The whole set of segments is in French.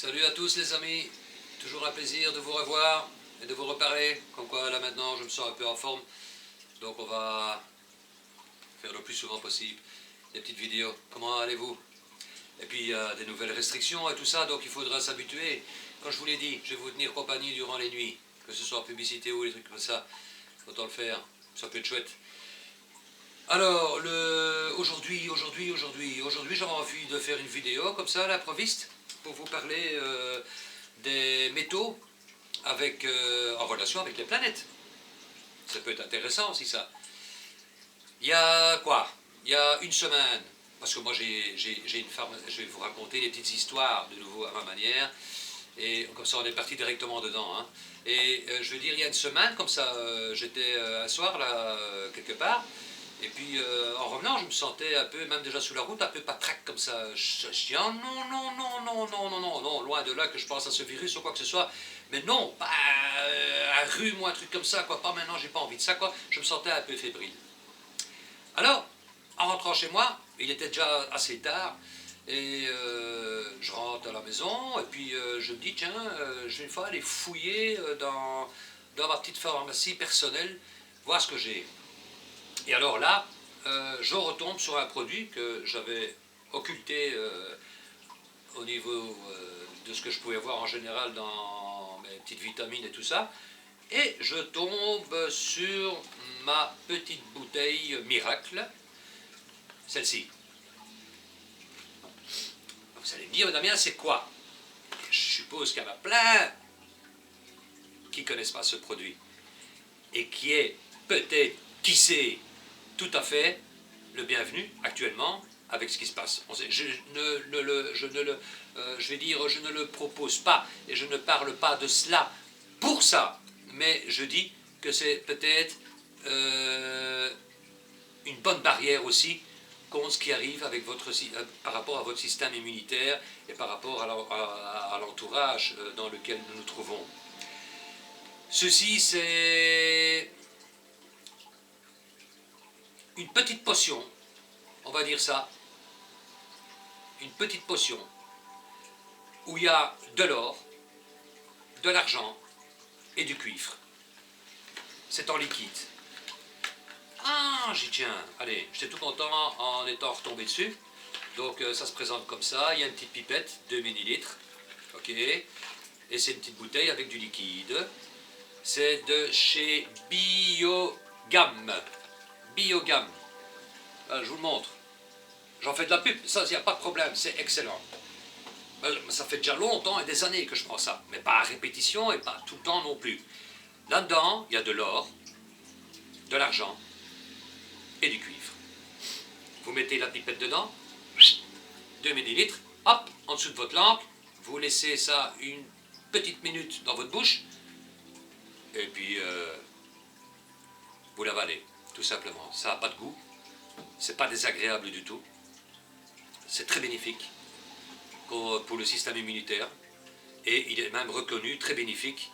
Salut à tous les amis, toujours un plaisir de vous revoir et de vous reparler, comme quoi là maintenant je me sens un peu en forme, donc on va faire le plus souvent possible des petites vidéos. Comment allez-vous? Et puis il y a des nouvelles restrictions et tout ça, donc il faudra s'habituer. Comme je vous l'ai dit, je vais vous tenir compagnie durant les nuits, que ce soit en publicité ou des trucs comme ça, autant le faire, ça peut être chouette. Alors, aujourd'hui j'avais envie de faire une vidéo comme ça à l'improviste, pour vous parler des métaux en relation avec les planètes. Ça peut être intéressant aussi ça. Il y a quoi? Il y a une semaine, parce que moi j'ai une femme, je vais vous raconter des petites histoires de nouveau à ma manière, et comme ça on est parti directement dedans. Hein. Et je veux dire, il y a une semaine, comme ça, j'étais un soir là, quelque part, et puis en revenant, je me sentais un peu, même déjà sous la route, un peu patraque comme ça. Je dis, oh non, non, non, non, non, non, non, non, loin de là que je pense à ce virus ou quoi que ce soit. Mais non, pas un rhume ou un truc comme ça, quoi. Pas maintenant, j'ai pas envie de ça, quoi. Je me sentais un peu fébrile. Alors, en rentrant chez moi, il était déjà assez tard, et je rentre à la maison, et puis je me dis, tiens, je vais une fois aller fouiller dans ma petite pharmacie personnelle, voir ce que j'ai. Et alors là, je retombe sur un produit que j'avais occulté au niveau de ce que je pouvais voir en général dans mes petites vitamines et tout ça. Et je tombe sur ma petite bouteille miracle, celle-ci. Vous allez me dire, Damien, c'est quoi? Je suppose qu'il y en a plein qui ne connaissent pas ce produit. Et qui est peut-être, qui sait, tout à fait le bienvenu actuellement avec ce qui se passe. Je vais dire, je ne le propose pas et je ne parle pas de cela pour ça, mais je dis que c'est peut-être une bonne barrière aussi contre ce qui arrive avec par rapport à votre système immunitaire et par rapport à l'entourage dans lequel nous nous trouvons. Ceci, c'est une petite potion, on va dire ça, une petite potion où il y a de l'or, de l'argent et du cuivre. C'est en liquide. Ah, j'y tiens. Allez, j'étais tout content en étant retombé dessus. Donc ça se présente comme ça, il y a une petite pipette, 2 millilitres, ok, et c'est une petite bouteille avec du liquide. C'est de chez Biogam. Biogam. Je vous le montre. J'en fais de la pub, ça, il n'y a pas de problème, c'est excellent. Ça fait déjà longtemps et des années que je prends ça, mais pas à répétition et pas tout le temps non plus. Là-dedans, il y a de l'or, de l'argent et du cuivre. Vous mettez la pipette dedans, 2 millilitres, hop, en dessous de votre langue, vous laissez ça une petite minute dans votre bouche, et puis vous l'avalez, tout simplement. Ça n'a pas de goût, c'est pas désagréable du tout, c'est très bénéfique pour le système immunitaire, et il est même reconnu très bénéfique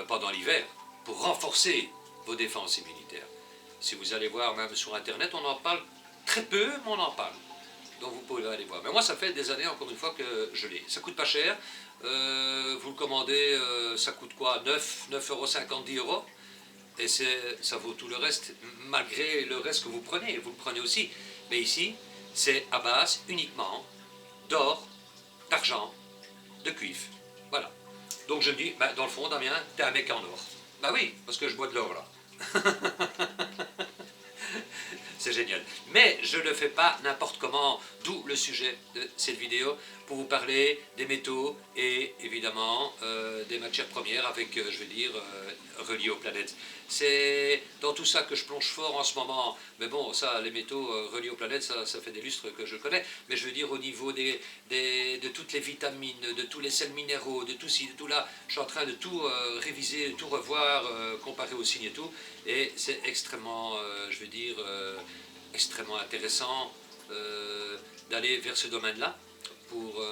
pendant l'hiver, pour renforcer vos défenses immunitaires. Si vous allez voir même sur internet, on en parle très peu, mais on en parle. Donc vous pouvez aller voir. Mais moi ça fait des années encore une fois que je l'ai. Ça coûte pas cher, vous le commandez, ça coûte quoi? 9,50 €, 10 €, et ça vaut tout le reste, malgré le reste que vous le prenez aussi. Mais ici, c'est à base uniquement d'or, d'argent, de cuivre. Voilà. Donc je me dis, dans le fond, Damien, t'es un mec en or. Bah oui, parce que je bois de l'or là. C'est génial. Mais je ne le fais pas n'importe comment, d'où le sujet de cette vidéo, pour vous parler des métaux et évidemment des matières premières avec, je veux dire, reliées aux planètes. C'est dans tout ça que je plonge fort en ce moment. Mais bon, ça, les métaux reliés aux planètes, ça fait des lustres que je connais. Mais je veux dire, au niveau de toutes les vitamines, de tous les sels minéraux, de tout ci, de tout là, je suis en train de tout réviser, de tout revoir, comparer aux signes et tout. Et c'est extrêmement, je veux dire, extrêmement intéressant d'aller vers ce domaine-là pour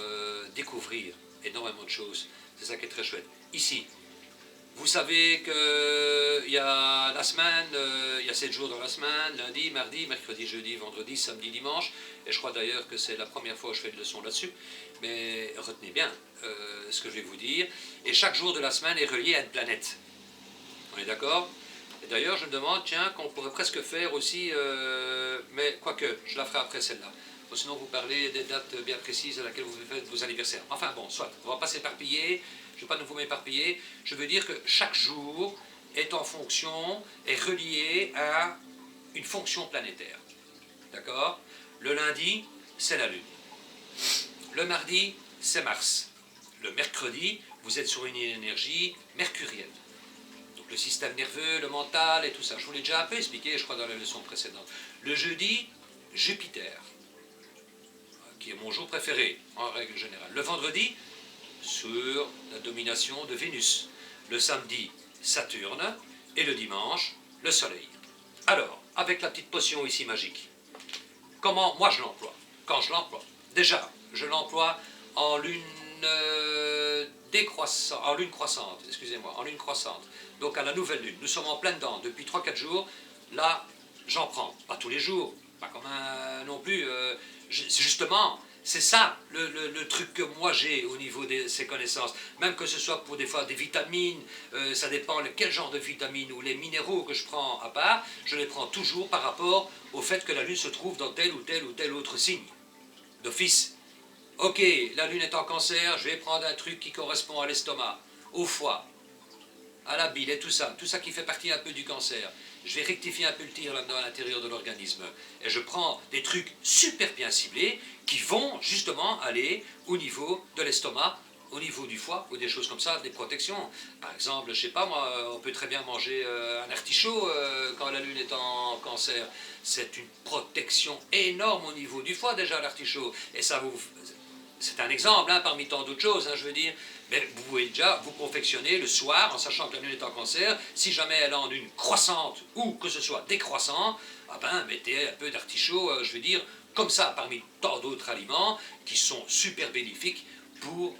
découvrir énormément de choses. C'est ça qui est très chouette. Ici, Vous savez qu'il y a la semaine, il y a 7 jours dans la semaine, lundi, mardi, mercredi, jeudi, vendredi, samedi, dimanche, et je crois d'ailleurs que c'est la première fois que je fais une leçon là-dessus, mais retenez bien ce que je vais vous dire, et chaque jour de la semaine est relié à une planète. On est d'accord? Et d'ailleurs, je me demande, tiens, qu'on pourrait presque faire aussi, mais quoique, je la ferai après celle-là. Sinon, vous parlez des dates bien précises à laquelle vous faites vos anniversaires. Enfin bon, soit, on ne va pas s'éparpiller, je ne vais pas vous m'éparpiller. Je veux dire que chaque jour est en fonction, est relié à une fonction planétaire. D'accord? Le lundi, c'est la Lune. Le mardi, c'est Mars. Le mercredi, vous êtes sur une énergie mercurienne. Le système nerveux, le mental et tout ça. Je vous l'ai déjà un peu expliqué, je crois, dans la leçon précédente. Le jeudi, Jupiter, qui est mon jour préféré, en règle générale. Le vendredi, sur la domination de Vénus. Le samedi, Saturne. Et le dimanche, le Soleil. Alors, avec la petite potion ici magique, comment moi je l'emploie? Quand je l'emploie, déjà, je l'emploie en lune décroissante, en lune croissante, excusez-moi, en lune croissante. Donc à la nouvelle lune, nous sommes en plein dedans depuis 3-4 jours, là j'en prends, pas tous les jours, pas comme un non plus, justement, c'est ça le truc que moi j'ai au niveau de ces connaissances, même que ce soit pour des fois des vitamines, ça dépend de quel genre de vitamines ou les minéraux que je prends à part, je les prends toujours par rapport au fait que la lune se trouve dans tel ou tel autre signe, d'office. Ok, la lune est en cancer, je vais prendre un truc qui correspond à l'estomac, au foie, à la bile et tout ça qui fait partie un peu du cancer. Je vais rectifier un peu le tir là-dedans à l'intérieur de l'organisme. Et je prends des trucs super bien ciblés qui vont justement aller au niveau de l'estomac, au niveau du foie, ou des choses comme ça, des protections. Par exemple, je sais pas moi, on peut très bien manger un artichaut quand la lune est en cancer. C'est une protection énorme au niveau du foie déjà, l'artichaut. Et ça vous... C'est un exemple, hein, parmi tant d'autres choses, hein, je veux dire. Mais vous pouvez déjà vous confectionner le soir, en sachant que la lune est en cancer, si jamais elle est en lune croissante, ou que ce soit décroissant, ah ben, mettez un peu d'artichaut, je veux dire, comme ça, parmi tant d'autres aliments, qui sont super bénéfiques pour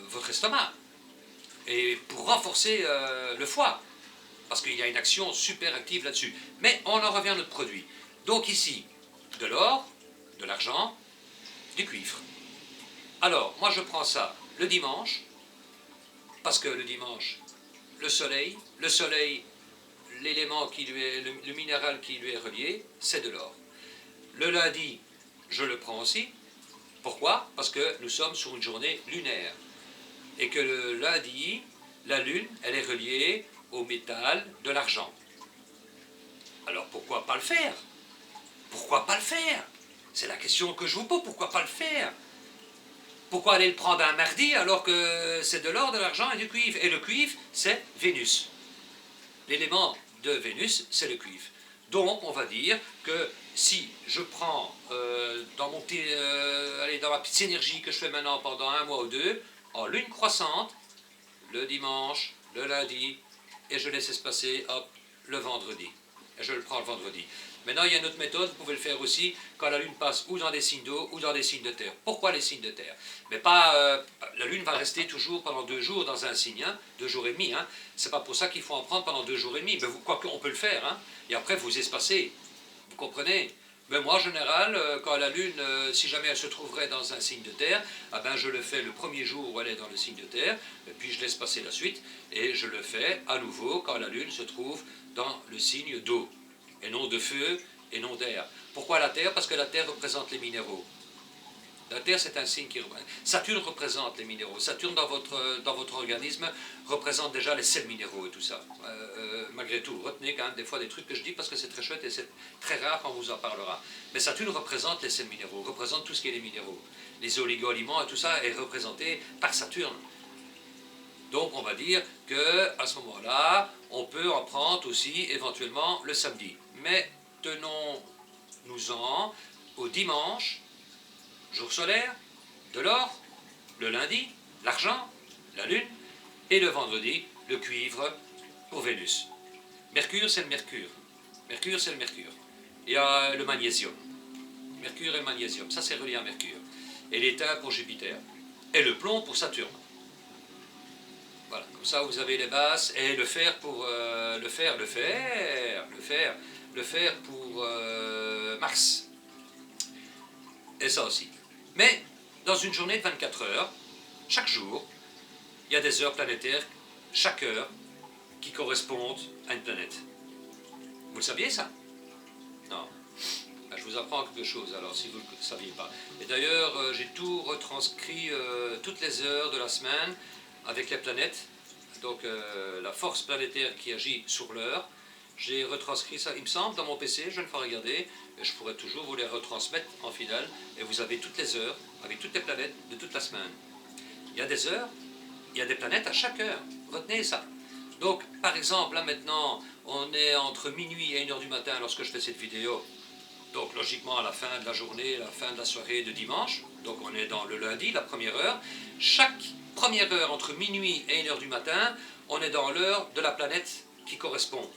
votre estomac. Et pour renforcer le foie, parce qu'il y a une action super active là-dessus. Mais on en revient à notre produit. Donc ici, de l'or, de l'argent, du cuivre. Alors, moi je prends ça le dimanche, parce que le dimanche, le soleil, l'élément qui lui est, le minéral qui lui est relié, c'est de l'or. Le lundi, je le prends aussi. Pourquoi? Parce que nous sommes sur une journée lunaire. Et que le lundi, la lune, elle est reliée au métal de l'argent. Alors pourquoi pas le faire? Pourquoi pas le faire? C'est la question que je vous pose, pourquoi pas le faire? Pourquoi aller le prendre un mardi alors que c'est de l'or, de l'argent et du cuivre? Et le cuivre, c'est Vénus. L'élément de Vénus, c'est le cuivre. Donc, on va dire que si je prends dans ma petite énergie que je fais maintenant pendant 1 mois ou 2, en lune croissante, le dimanche, le lundi, et je laisse espacer, hop, le vendredi. Et je le prends le vendredi. Maintenant, il y a une autre méthode, vous pouvez le faire aussi, quand la Lune passe ou dans des signes d'eau ou dans des signes de terre. Pourquoi les signes de terre? Mais pas, la Lune va rester toujours pendant 2 jours dans un signe, hein, 2 jours et demi. Hein. C'est pas pour ça qu'il faut en prendre pendant 2 jours et demi. Mais quoique, on peut le faire. Hein. Et après, vous espacez. Vous comprenez? Mais moi, en général, quand la Lune, si jamais elle se trouverait dans un signe de terre, ah ben, je le fais le premier jour où elle est dans le signe de terre, et puis je laisse passer la suite, et je le fais à nouveau quand la Lune se trouve dans le signe d'eau, et non de feu, et non d'air. Pourquoi la Terre? Parce que la Terre représente les minéraux. La Terre, c'est un signe qui représente. Saturne représente les minéraux. Saturne, dans votre organisme, représente déjà les sels minéraux et tout ça. Malgré tout, retenez quand même des fois des trucs que je dis parce que c'est très chouette et c'est très rare quand on vous en parlera. Mais Saturne représente les sels minéraux, représente tout ce qui est les minéraux. Les oligo-aliments et tout ça est représenté par Saturne. Donc on va dire qu'à ce moment-là, on peut en prendre aussi éventuellement le samedi. Mais tenons-nous-en au dimanche, jour solaire, de l'or, le lundi, l'argent, la lune, et le vendredi, le cuivre pour Vénus. Mercure, c'est le mercure. Mercure, c'est le mercure. Il y a le magnésium. Mercure et magnésium, ça c'est relié à Mercure. Et l'étain pour Jupiter. Et le plomb pour Saturne. Voilà, comme ça vous avez les bases, et le fer pour le fer pour Mars. Et ça aussi. Mais dans une journée de 24 heures, chaque jour, il y a des heures planétaires, chaque heure, qui correspondent à une planète. Vous le saviez ça? Non. Ben, je vous apprends quelque chose alors si vous ne le saviez pas. Et d'ailleurs, j'ai tout retranscrit, toutes les heures de la semaine avec les planètes. Donc la force planétaire qui agit sur l'heure. J'ai retranscrit ça, il me semble, dans mon PC, je ne vais pas regarder, et je pourrais toujours vous les retransmettre en finale, et vous avez toutes les heures, avec toutes les planètes de toute la semaine. Il y a des heures, il y a des planètes à chaque heure, retenez ça. Donc, par exemple, là maintenant, on est entre minuit et 1h du matin lorsque je fais cette vidéo, donc logiquement à la fin de la journée, la fin de la soirée de dimanche, donc on est dans le lundi, la première heure. Chaque première heure entre minuit et 1h du matin, on est dans l'heure de la planète qui correspond.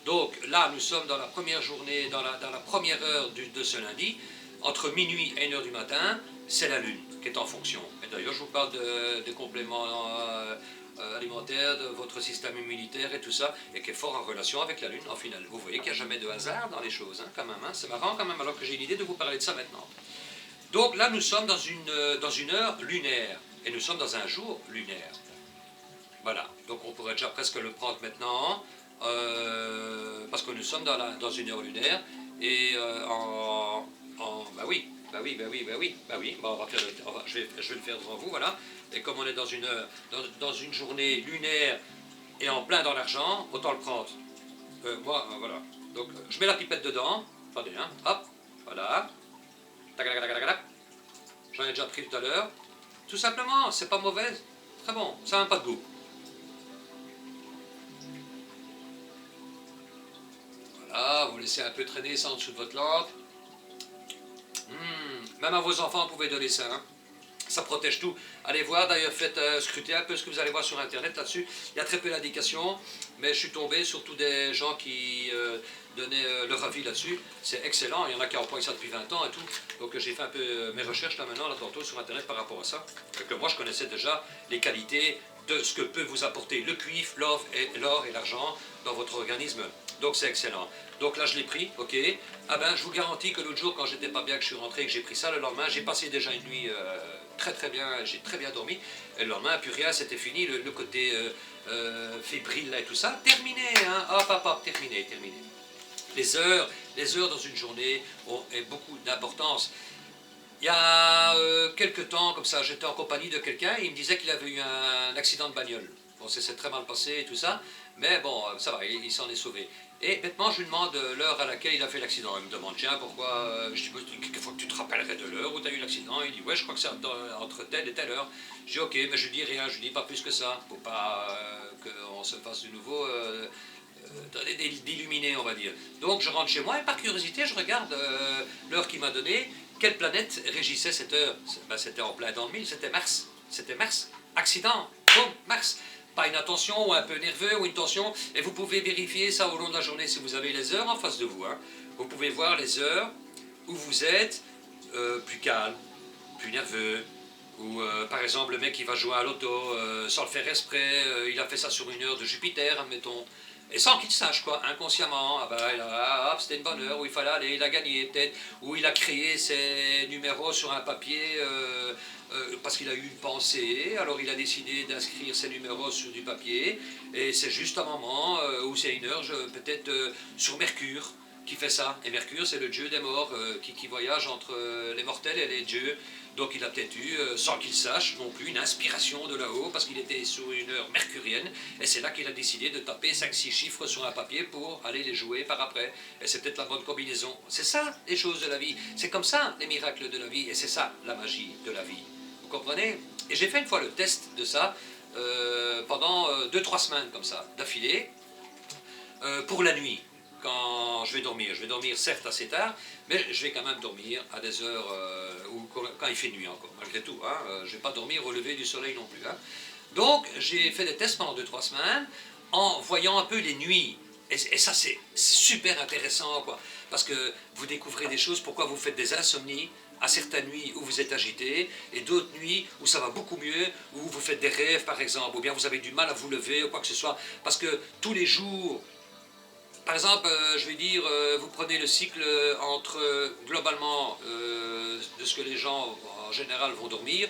Donc là, nous sommes dans la première journée, dans la première heure de ce lundi, entre minuit et 1h du matin, c'est la Lune qui est en fonction. Et d'ailleurs, je vous parle des compléments alimentaires, de votre système immunitaire et tout ça, et qui est fort en relation avec la Lune en finale. Vous voyez qu'il n'y a jamais de hasard dans les choses, hein, quand même. Hein. C'est marrant quand même, alors que j'ai une idée de vous parler de ça maintenant. Donc là, nous sommes dans une heure lunaire, et nous sommes dans un jour lunaire. Voilà, donc on pourrait déjà presque le prendre maintenant, parce que nous sommes dans une heure lunaire, et bah oui, bon, je vais le faire devant vous, voilà, et comme on est dans une journée lunaire, et en plein dans l'argent, autant le prendre. Moi, voilà, donc je mets la pipette dedans, attendez, hein, hop, voilà, j'en ai déjà pris tout à l'heure, tout simplement, c'est pas mauvais, très bon, ça n'a pas de goût. Voilà, vous laissez un peu traîner ça en dessous de votre lampe. Même à vos enfants, vous pouvez donner ça. Hein. Ça protège tout. Allez voir, d'ailleurs, faites scruter un peu ce que vous allez voir sur Internet là-dessus. Il y a très peu d'indications, mais je suis tombé sur tous des gens qui donnaient leur avis là-dessus. C'est excellent, il y en a qui emploient ça depuis 20 ans et tout. Donc j'ai fait un peu mes recherches là maintenant, là tantôt, sur Internet par rapport à ça. Que moi, je connaissais déjà les qualités de ce que peut vous apporter le cuivre, l'or et l'argent dans votre organisme. Donc c'est excellent. Donc là je l'ai pris, ok. Ah ben je vous garantis que l'autre jour quand j'étais pas bien, que je suis rentré, que j'ai pris ça, le lendemain j'ai passé déjà une nuit très très bien, j'ai très bien dormi. Et le lendemain plus rien, c'était fini, le côté fébrile là et tout ça, terminé, hein, hop, terminé. Les heures dans une journée ont beaucoup d'importance. Il y a quelques temps, comme ça, j'étais en compagnie de quelqu'un et il me disait qu'il avait eu un accident de bagnole. Bon, ça s'est très mal passé et tout ça, mais bon, ça va, il s'en est sauvé. Et bêtement, je lui demande l'heure à laquelle il a fait l'accident. Il me demande, tiens, pourquoi, je dis, quelquefois que tu te rappellerais de l'heure où tu as eu l'accident. Il dit, ouais, je crois que c'est entre telle et telle heure. Je dis, ok, mais je dis rien, je dis pas plus que ça, pour pas qu'on se fasse de nouveau d'illuminer, on va dire. Donc je rentre chez moi et par curiosité, je regarde l'heure qu'il m'a donnée. Quelle planète régissait cette heure? Ben, c'était en plein dans le mille, c'était Mars. C'était Mars. Accident, boum, Mars. Pas une attention ou un peu nerveux ou une tension. Et vous pouvez vérifier ça au long de la journée si vous avez les heures en face de vous. Hein. Vous pouvez voir les heures où vous êtes plus calme, plus nerveux. Ou par exemple le mec qui va jouer à l'auto sans le faire exprès, il a fait ça sur une heure de Jupiter, admettons. Et sans qu'il sache, quoi, inconsciemment, ah ben, hop, c'était une bonne heure où il fallait aller, il a gagné peut-être, ou il a créé ses numéros sur un papier parce qu'il a eu une pensée, alors il a décidé d'inscrire ses numéros sur du papier, et c'est juste un moment où c'est une heure, peut-être sur Mercure, qui fait ça. Et Mercure, c'est le dieu des morts qui voyage entre les mortels et les dieux. Donc il a peut-être eu, sans qu'il sache non plus, une inspiration de là-haut, parce qu'il était sur une heure mercurienne, et c'est là qu'il a décidé de taper 5-6 chiffres sur un papier pour aller les jouer par après. Et c'est peut-être la bonne combinaison. C'est ça, les choses de la vie. C'est comme ça, les miracles de la vie, et c'est ça, la magie de la vie. Vous comprenez? Et j'ai fait une fois le test de ça, pendant 2-3 semaines, comme ça, d'affilée, pour la nuit. Quand je vais dormir certes assez tard, mais je vais quand même dormir à des heures quand il fait nuit encore, malgré tout. Hein, je ne vais pas dormir au lever du soleil non plus. Hein. Donc j'ai fait des tests pendant 2-3 semaines en voyant un peu les nuits. Et ça c'est super intéressant, quoi, parce que vous découvrez des choses, pourquoi vous faites des insomnies, à certaines nuits où vous êtes agité, et d'autres nuits où ça va beaucoup mieux, où vous faites des rêves par exemple, ou bien vous avez du mal à vous lever ou quoi que ce soit, parce que tous les jours, par exemple, je vais dire, vous prenez le cycle entre, globalement, de ce que les gens en général vont dormir,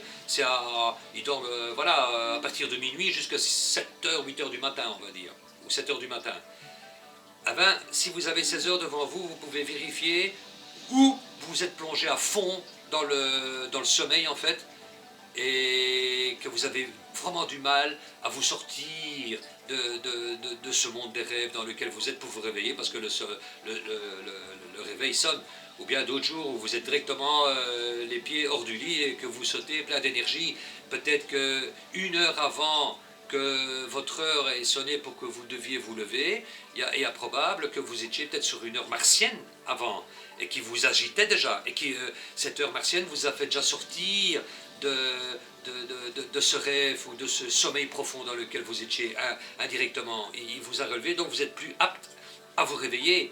ils dorment voilà, à partir de minuit jusqu'à 7h, 8h du matin, on va dire, ou 7h du matin. Eh ben, si vous avez 16 heures devant vous, vous pouvez vérifier où vous êtes plongé à fond dans le sommeil en fait, et que vous avez vraiment du mal à vous sortir de ce monde des rêves dans lequel vous êtes pour vous réveiller, parce que le réveil sonne. Ou bien d'autres jours où vous êtes directement les pieds hors du lit et que vous sautez plein d'énergie. Peut-être que 1 heure avant que votre heure ait sonné pour que vous deviez vous lever, il est probable que vous étiez peut-être sur une heure martienne avant, et qui vous agitait déjà, et qui cette heure martienne vous a fait déjà sortir de ce rêve ou de ce sommeil profond dans lequel vous étiez indirectement. Il vous a relevé, donc vous êtes plus apte à vous réveiller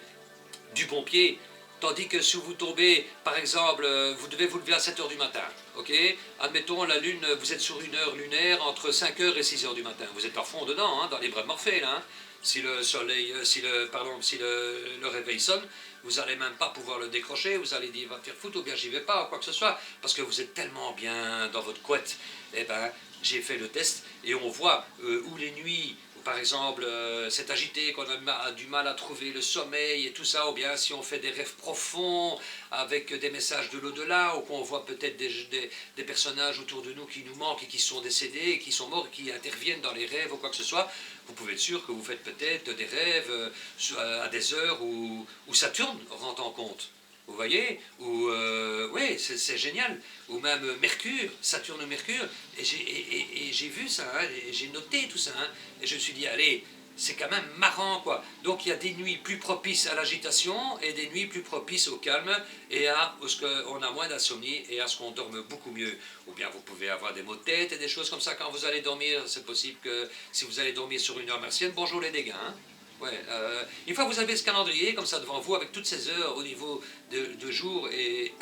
du bon pied. Tandis que si vous tombez, par exemple, vous devez vous lever à 7h du matin, ok? Admettons, la Lune, vous êtes sur une heure lunaire entre 5h et 6h du matin. Vous êtes à fond dedans, hein, dans les bras de Morphée, là. Hein. Si le soleil, si le réveil sonne, vous n'allez même pas pouvoir le décrocher, vous allez dire, va te faire foutre, ou bien j'y vais pas, ou quoi que ce soit, parce que vous êtes tellement bien dans votre couette. Eh ben, j'ai fait le test, et on voit où les nuits, par exemple, c'est agité, qu'on a du mal à trouver le sommeil et tout ça, ou bien si on fait des rêves profonds avec des messages de l'au-delà, ou qu'on voit peut-être des personnages autour de nous qui nous manquent et qui sont décédés, qui sont morts, qui interviennent dans les rêves ou quoi que ce soit, vous pouvez être sûr que vous faites peut-être des rêves à des heures où Saturne rentre en compte. Vous voyez? Ou oui, c'est génial. Ou même Mercure, Saturne-Mercure. Et j'ai vu ça, hein, j'ai noté tout ça. Hein, et je me suis dit, allez, c'est quand même marrant, quoi. Donc il y a des nuits plus propices à l'agitation et des nuits plus propices au calme et à ce qu'on a moins d'insomnie et à ce qu'on dorme beaucoup mieux. Ou bien vous pouvez avoir des maux de tête et des choses comme ça quand vous allez dormir. C'est possible que si vous allez dormir sur une heure martienne, bonjour les dégâts. Hein. Ouais, une fois que vous avez ce calendrier comme ça devant vous, avec toutes ces heures au niveau de jour et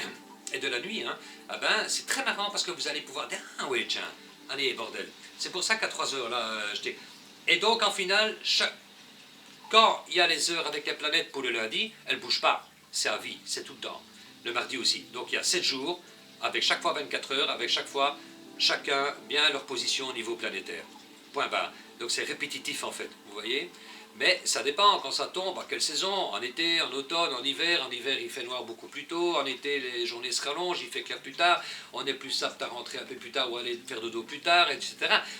de la nuit, hein, ah ben, c'est très marrant parce que vous allez pouvoir dire, ah oui, tiens, allez, bordel. C'est pour ça qu'à 3 heures, là, Et donc, en final, quand il y a les heures avec les planètes pour le lundi, elles ne bougent pas. C'est à vie, c'est tout le temps. Le mardi aussi. Donc, il y a 7 jours, avec chaque fois 24 heures, avec chaque fois, chacun bien leur position au niveau planétaire. Point barre. Donc, c'est répétitif, en fait, vous voyez ? Mais ça dépend quand ça tombe, à quelle saison, en été, en automne, en hiver il fait noir beaucoup plus tôt, en été les journées se rallongent, il fait clair plus tard, on est plus apte à rentrer un peu plus tard ou à aller faire dodo plus tard, etc.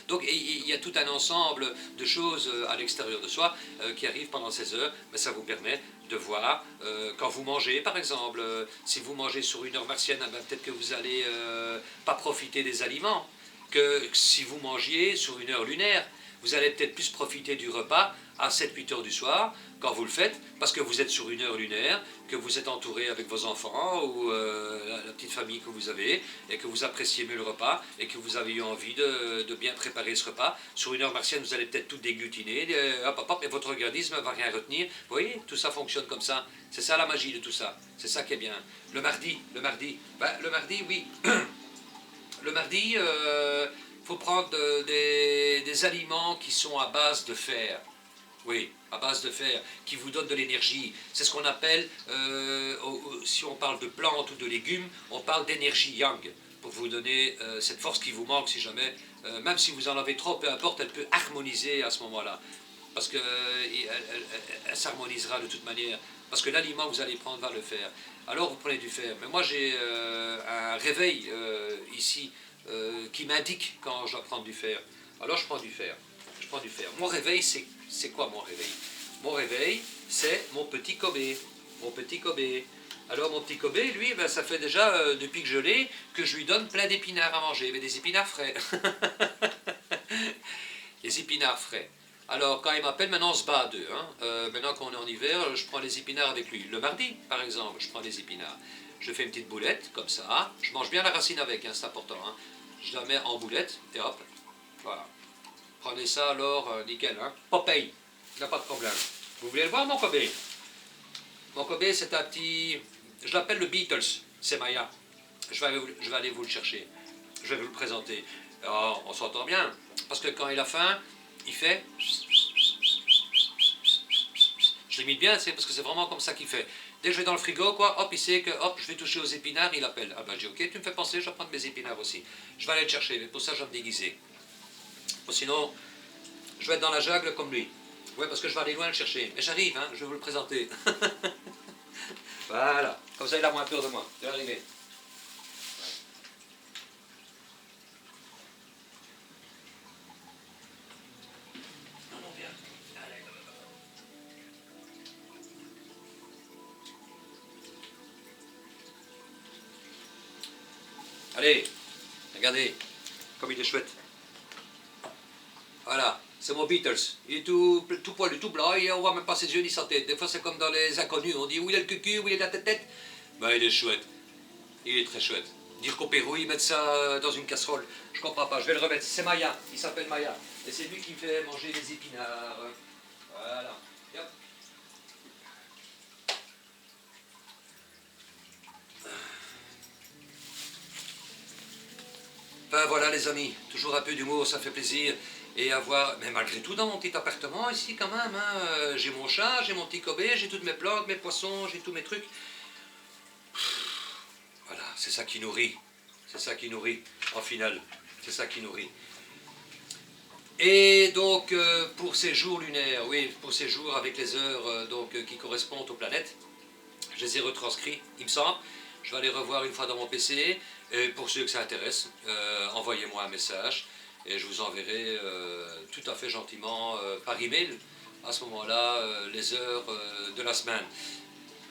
Donc il y a tout un ensemble de choses à l'extérieur de soi qui arrivent pendant ces heures, mais ça vous permet de voir quand vous mangez par exemple, si vous mangez sur une heure martienne, ben, peut-être que vous n'allez pas profiter des aliments que si vous mangiez sur une heure lunaire. Vous allez peut-être plus profiter du repas à 7-8 heures du soir, quand vous le faites, parce que vous êtes sur une heure lunaire, que vous êtes entouré avec vos enfants ou la petite famille que vous avez, et que vous appréciez mieux le repas, et que vous avez eu envie de bien préparer ce repas. Sur une heure martienne, vous allez peut-être tout déglutiner, et votre organisme ne va rien retenir. Vous voyez, tout ça fonctionne comme ça. C'est ça la magie de tout ça. C'est ça qui est bien. Le mardi, oui. Le mardi, faut prendre des aliments qui sont à base de fer. Oui, à base de fer, qui vous donnent de l'énergie. C'est ce qu'on appelle, si on parle de plantes ou de légumes, on parle d'énergie yang, pour vous donner cette force qui vous manque si jamais, même si vous en avez trop, peu importe, elle peut harmoniser à ce moment-là. Parce qu'elle elle s'harmonisera de toute manière. Parce que l'aliment que vous allez prendre va le faire. Alors vous prenez du fer. Mais moi j'ai un réveil ici, qui m'indique quand je dois prendre du fer. Alors je prends du fer. Mon réveil, c'est quoi mon réveil? Mon réveil, c'est mon petit Kobe. Alors mon petit Kobe, lui, ben, ça fait déjà, depuis que je l'ai, que je lui donne plein d'épinards à manger. Mais des épinards frais. Les épinards frais. Alors quand il m'appelle, maintenant on se bat à deux. Hein. Maintenant qu'on est en hiver, je prends les épinards avec lui. Le mardi, par exemple, je prends des épinards. Je fais une petite boulette, comme ça. Je mange bien la racine avec, hein, c'est important. Hein. Je la mets en boulette, et hop, voilà. Prenez ça alors, nickel. Hein. Popeye, il n'y a pas de problème. Vous voulez le voir, mon Kobe? Mon Kobe, c'est un petit... Je l'appelle le Beatles, c'est Maya. je vais aller vous le chercher. Je vais vous le présenter. Alors, on s'entend bien, parce que quand il a faim, il fait... Je l'imite bien, c'est parce que c'est vraiment comme ça qu'il fait. Dès que je vais dans le frigo, quoi, hop, il sait que, hop, je vais toucher aux épinards, il appelle. Ah ben, je dis, ok, tu me fais penser, je vais prendre mes épinards aussi. Je vais aller le chercher, mais pour ça, je vais me déguiser. Bon, sinon, je vais être dans la jungle comme lui. Ouais, parce que je vais aller loin le chercher. Mais j'arrive, hein, je vais vous le présenter. Voilà, comme ça, il a moins peur de moi. Je vais arriver. Non, non, viens. Allez. Allez, regardez, comme il est chouette. Voilà, c'est mon Beatles. Il est tout poilu, tout blanc, et on voit même pas ses yeux ni sa tête. Des fois, c'est comme dans les inconnus, on dit où il est le cucu, où il est la tête. Ben, il est chouette. Il est très chouette. Dire qu'au Pérou, ils mettent ça dans une casserole, je comprends pas, je vais le remettre. C'est Maya, il s'appelle Maya. Et c'est lui qui me fait manger les épinards. Voilà. Yep. Ben voilà les amis, toujours un peu d'humour, ça fait plaisir. Et avoir, mais malgré tout dans mon petit appartement ici quand même, hein, j'ai mon chat, j'ai mon petit Kobe, j'ai toutes mes plantes, mes poissons, j'ai tous mes trucs. Voilà, c'est ça qui nourrit. C'est ça qui nourrit, en finale. C'est ça qui nourrit. Et donc, pour ces jours lunaires, oui, pour ces jours avec les heures qui correspondent aux planètes, je les ai retranscrits, il me semble. Je vais aller revoir une fois dans mon PC. Et pour ceux que ça intéresse, envoyez-moi un message et je vous enverrai tout à fait gentiment par email, à ce moment-là, les heures de la semaine.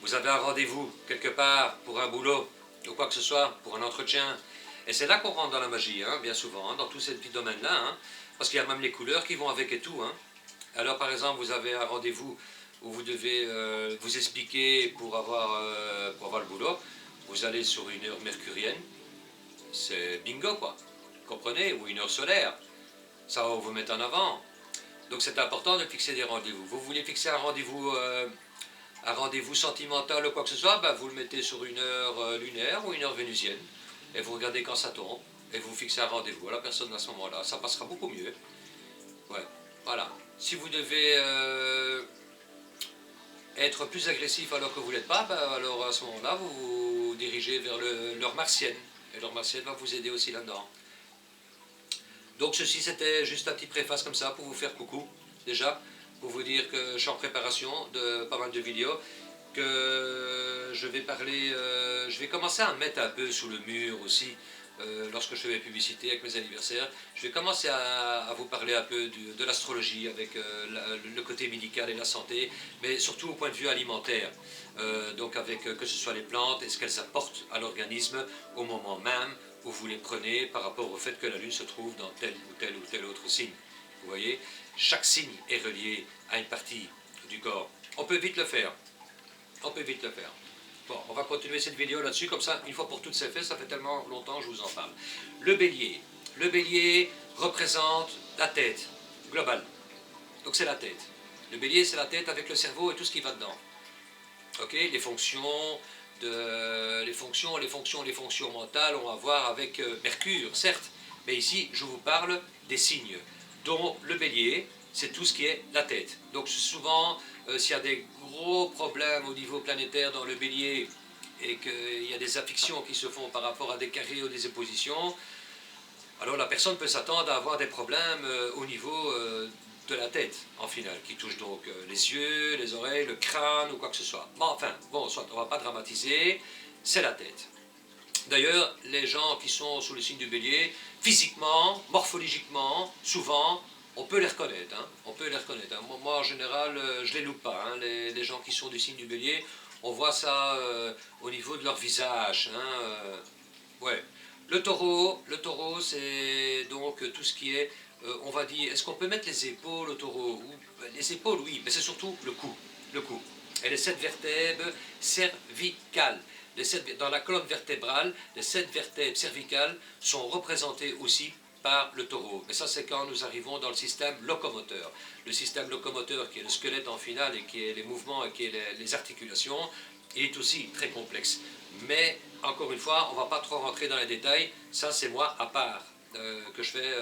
Vous avez un rendez-vous quelque part pour un boulot ou quoi que ce soit, pour un entretien. Et c'est là qu'on rentre dans la magie, hein, bien souvent, hein, dans tous ces petits domaines-là, hein, parce qu'il y a même les couleurs qui vont avec et tout. Hein. Alors par exemple, vous avez un rendez-vous où vous devez vous expliquer pour avoir le boulot, vous allez sur une heure mercurienne, c'est bingo quoi, comprenez, ou une heure solaire, ça va vous mettre en avant. Donc c'est important de fixer des rendez-vous. Vous voulez fixer un rendez-vous sentimental ou quoi que ce soit, ben vous le mettez sur une heure lunaire ou une heure vénusienne, et vous regardez quand ça tombe, et vous fixez un rendez-vous à la personne à ce moment-là, ça passera beaucoup mieux. Ouais, voilà. Si vous devez être plus agressif alors que vous ne l'êtes pas, ben alors à ce moment-là, vous vous dirigez vers l'heure martienne, et l'heure martienne va vous aider aussi là-dedans. Donc ceci, c'était juste un petit préface comme ça pour vous faire coucou, déjà, pour vous dire que je suis en préparation de pas mal de vidéos, que je vais parler, je vais commencer à me mettre un peu sous le mur aussi, lorsque je fais mes publicités avec mes anniversaires. Je vais commencer à vous parler un peu de l'astrologie avec le côté médical et la santé, mais surtout au point de vue alimentaire. Donc avec que ce soit les plantes et ce qu'elles apportent à l'organisme au moment même où vous les prenez par rapport au fait que la Lune se trouve dans tel ou tel autre signe. Vous voyez, chaque signe est relié à une partie du corps. On peut vite le faire. On peut vite le faire. Bon, on va continuer cette vidéo là-dessus, comme ça, une fois pour toutes c'est fait, ça fait tellement longtemps que je vous en parle. Le bélier. Le bélier représente la tête, globale. Donc c'est la tête. Le bélier, c'est la tête avec le cerveau et tout ce qui va dedans. Ok, les fonctions mentales ont à voir avec Mercure, certes, mais ici, je vous parle des signes, dont le bélier, c'est tout ce qui est la tête. Donc souvent, s'il y a des gros problèmes au niveau planétaire dans le bélier et qu'il y a des affections qui se font par rapport à des carrés ou des oppositions, alors la personne peut s'attendre à avoir des problèmes au niveau de la tête, en finale, qui touche donc les yeux, les oreilles, le crâne ou quoi que ce soit. Bon, enfin, bon, soit, on ne va pas dramatiser, c'est la tête. D'ailleurs, les gens qui sont sous le signe du bélier, physiquement, morphologiquement, souvent, on peut les reconnaître. Hein, on peut les reconnaître. Hein. Moi, en général, je ne les loupe pas. Hein, les gens qui sont du signe du bélier, on voit ça au niveau de leur visage. Hein, ouais. Le taureau, c'est donc tout ce qui est, on va dire, est-ce qu'on peut mettre les épaules au taureau? Les épaules, oui, mais c'est surtout le cou. Le cou. Et les 7 vertèbres cervicales. Dans la colonne vertébrale, les 7 vertèbres cervicales sont représentées aussi par le taureau. Mais ça, c'est quand nous arrivons dans le système locomoteur. Le système locomoteur qui est le squelette en finale et qui est les mouvements et qui est les articulations, il est aussi très complexe. Mais, encore une fois, on ne va pas trop rentrer dans les détails, ça c'est moi à part. Que je fais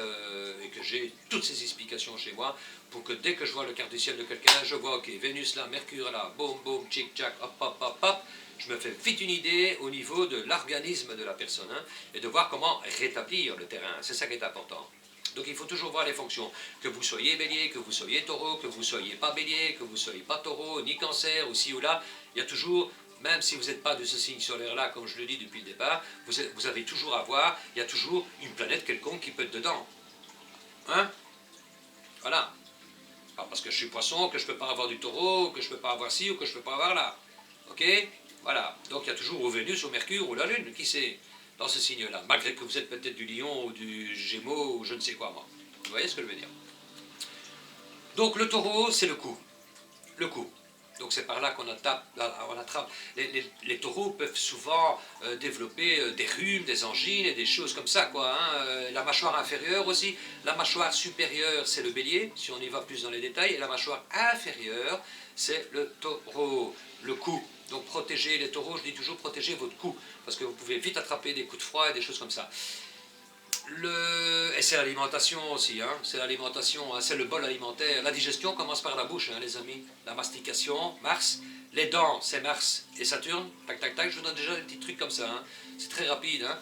et que j'ai toutes ces explications chez moi pour que dès que je vois le quart du ciel de quelqu'un, je vois ok, Vénus là, Mercure là, boum boum, tchic tchac, hop hop hop hop, je me fais vite une idée au niveau de l'organisme de la personne hein, et de voir comment rétablir le terrain, c'est ça qui est important. Donc il faut toujours voir les fonctions, que vous soyez bélier, que vous soyez taureau, que vous soyez pas bélier, que vous soyez pas taureau, ni cancer, ou ci ou là, il y a toujours, même si vous n'êtes pas de ce signe solaire-là, comme je le dis depuis le départ, vous avez toujours à voir, il y a toujours une planète quelconque qui peut être dedans. Hein? Voilà. Pas parce que je suis poisson, que je ne peux pas avoir du taureau, que je ne peux pas avoir ci, ou que je ne peux pas avoir là. Ok? Voilà. Donc il y a toujours au Vénus, au Mercure, ou la Lune, qui sait, dans ce signe-là. Malgré que vous êtes peut-être du Lion, ou du Gémeaux, ou je ne sais quoi, moi. Vous voyez ce que je veux dire? Donc le taureau, c'est le coup. Le coup. Donc c'est par là qu'on attrape. Les taureaux peuvent souvent développer des rhumes, des angines et des choses comme ça, quoi. Hein. La mâchoire inférieure aussi. La mâchoire supérieure, c'est le bélier, si on y va plus dans les détails. Et la mâchoire inférieure, c'est le taureau. Le cou. Donc protégez les taureaux, je dis toujours protégez votre cou. Parce que vous pouvez vite attraper des coups de froid et des choses comme ça. Et c'est l'alimentation aussi, hein. C'est l'alimentation, hein. C'est le bol alimentaire. La digestion commence par la bouche, hein, les amis. La mastication, Mars. Les dents, c'est Mars et Saturne. Tac, tac, tac. Je vous donne déjà des petits trucs comme ça. Hein. C'est très rapide. Hein.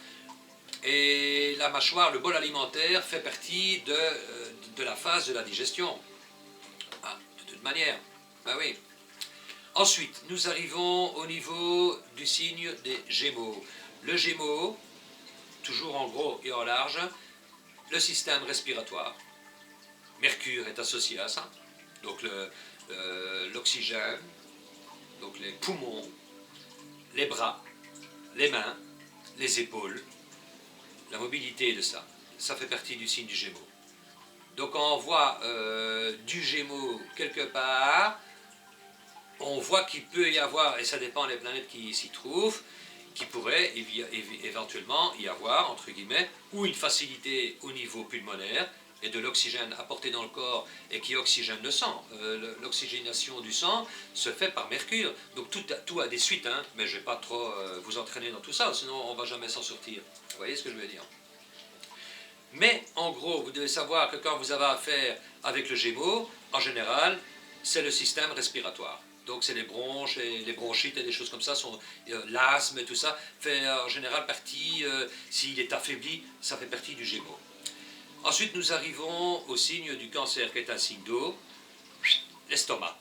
Et la mâchoire, le bol alimentaire, fait partie de la phase de la digestion. Ah, de toute manière. Ben oui. Ensuite, nous arrivons au niveau du signe des Gémeaux. Le Gémeaux, toujours en gros et en large, le système respiratoire. Mercure est associé à ça, donc l'oxygène, donc les poumons, les bras, les mains, les épaules, la mobilité de ça. Ça fait partie du signe du Gémeaux. Donc quand on voit du Gémeaux quelque part, on voit qu'il peut y avoir, et ça dépend des planètes qui s'y trouvent, qui pourrait éventuellement y avoir, entre guillemets, ou une facilité au niveau pulmonaire et de l'oxygène apporté dans le corps et qui oxygène le sang. L'oxygénation du sang se fait par Mercure. Donc tout a des suites, hein, mais je ne vais pas trop vous entraîner dans tout ça, sinon on ne va jamais s'en sortir. Vous voyez ce que je veux dire? Mais en gros, vous devez savoir que quand vous avez affaire avec le Gémeaux, en général, c'est le système respiratoire. Donc c'est les bronches et les bronchites et des choses comme ça, l'asthme et tout ça fait en général partie, s'il est affaibli, ça fait partie du Gémeaux. Ensuite nous arrivons au signe du Cancer qui est un signe d'eau, l'estomac.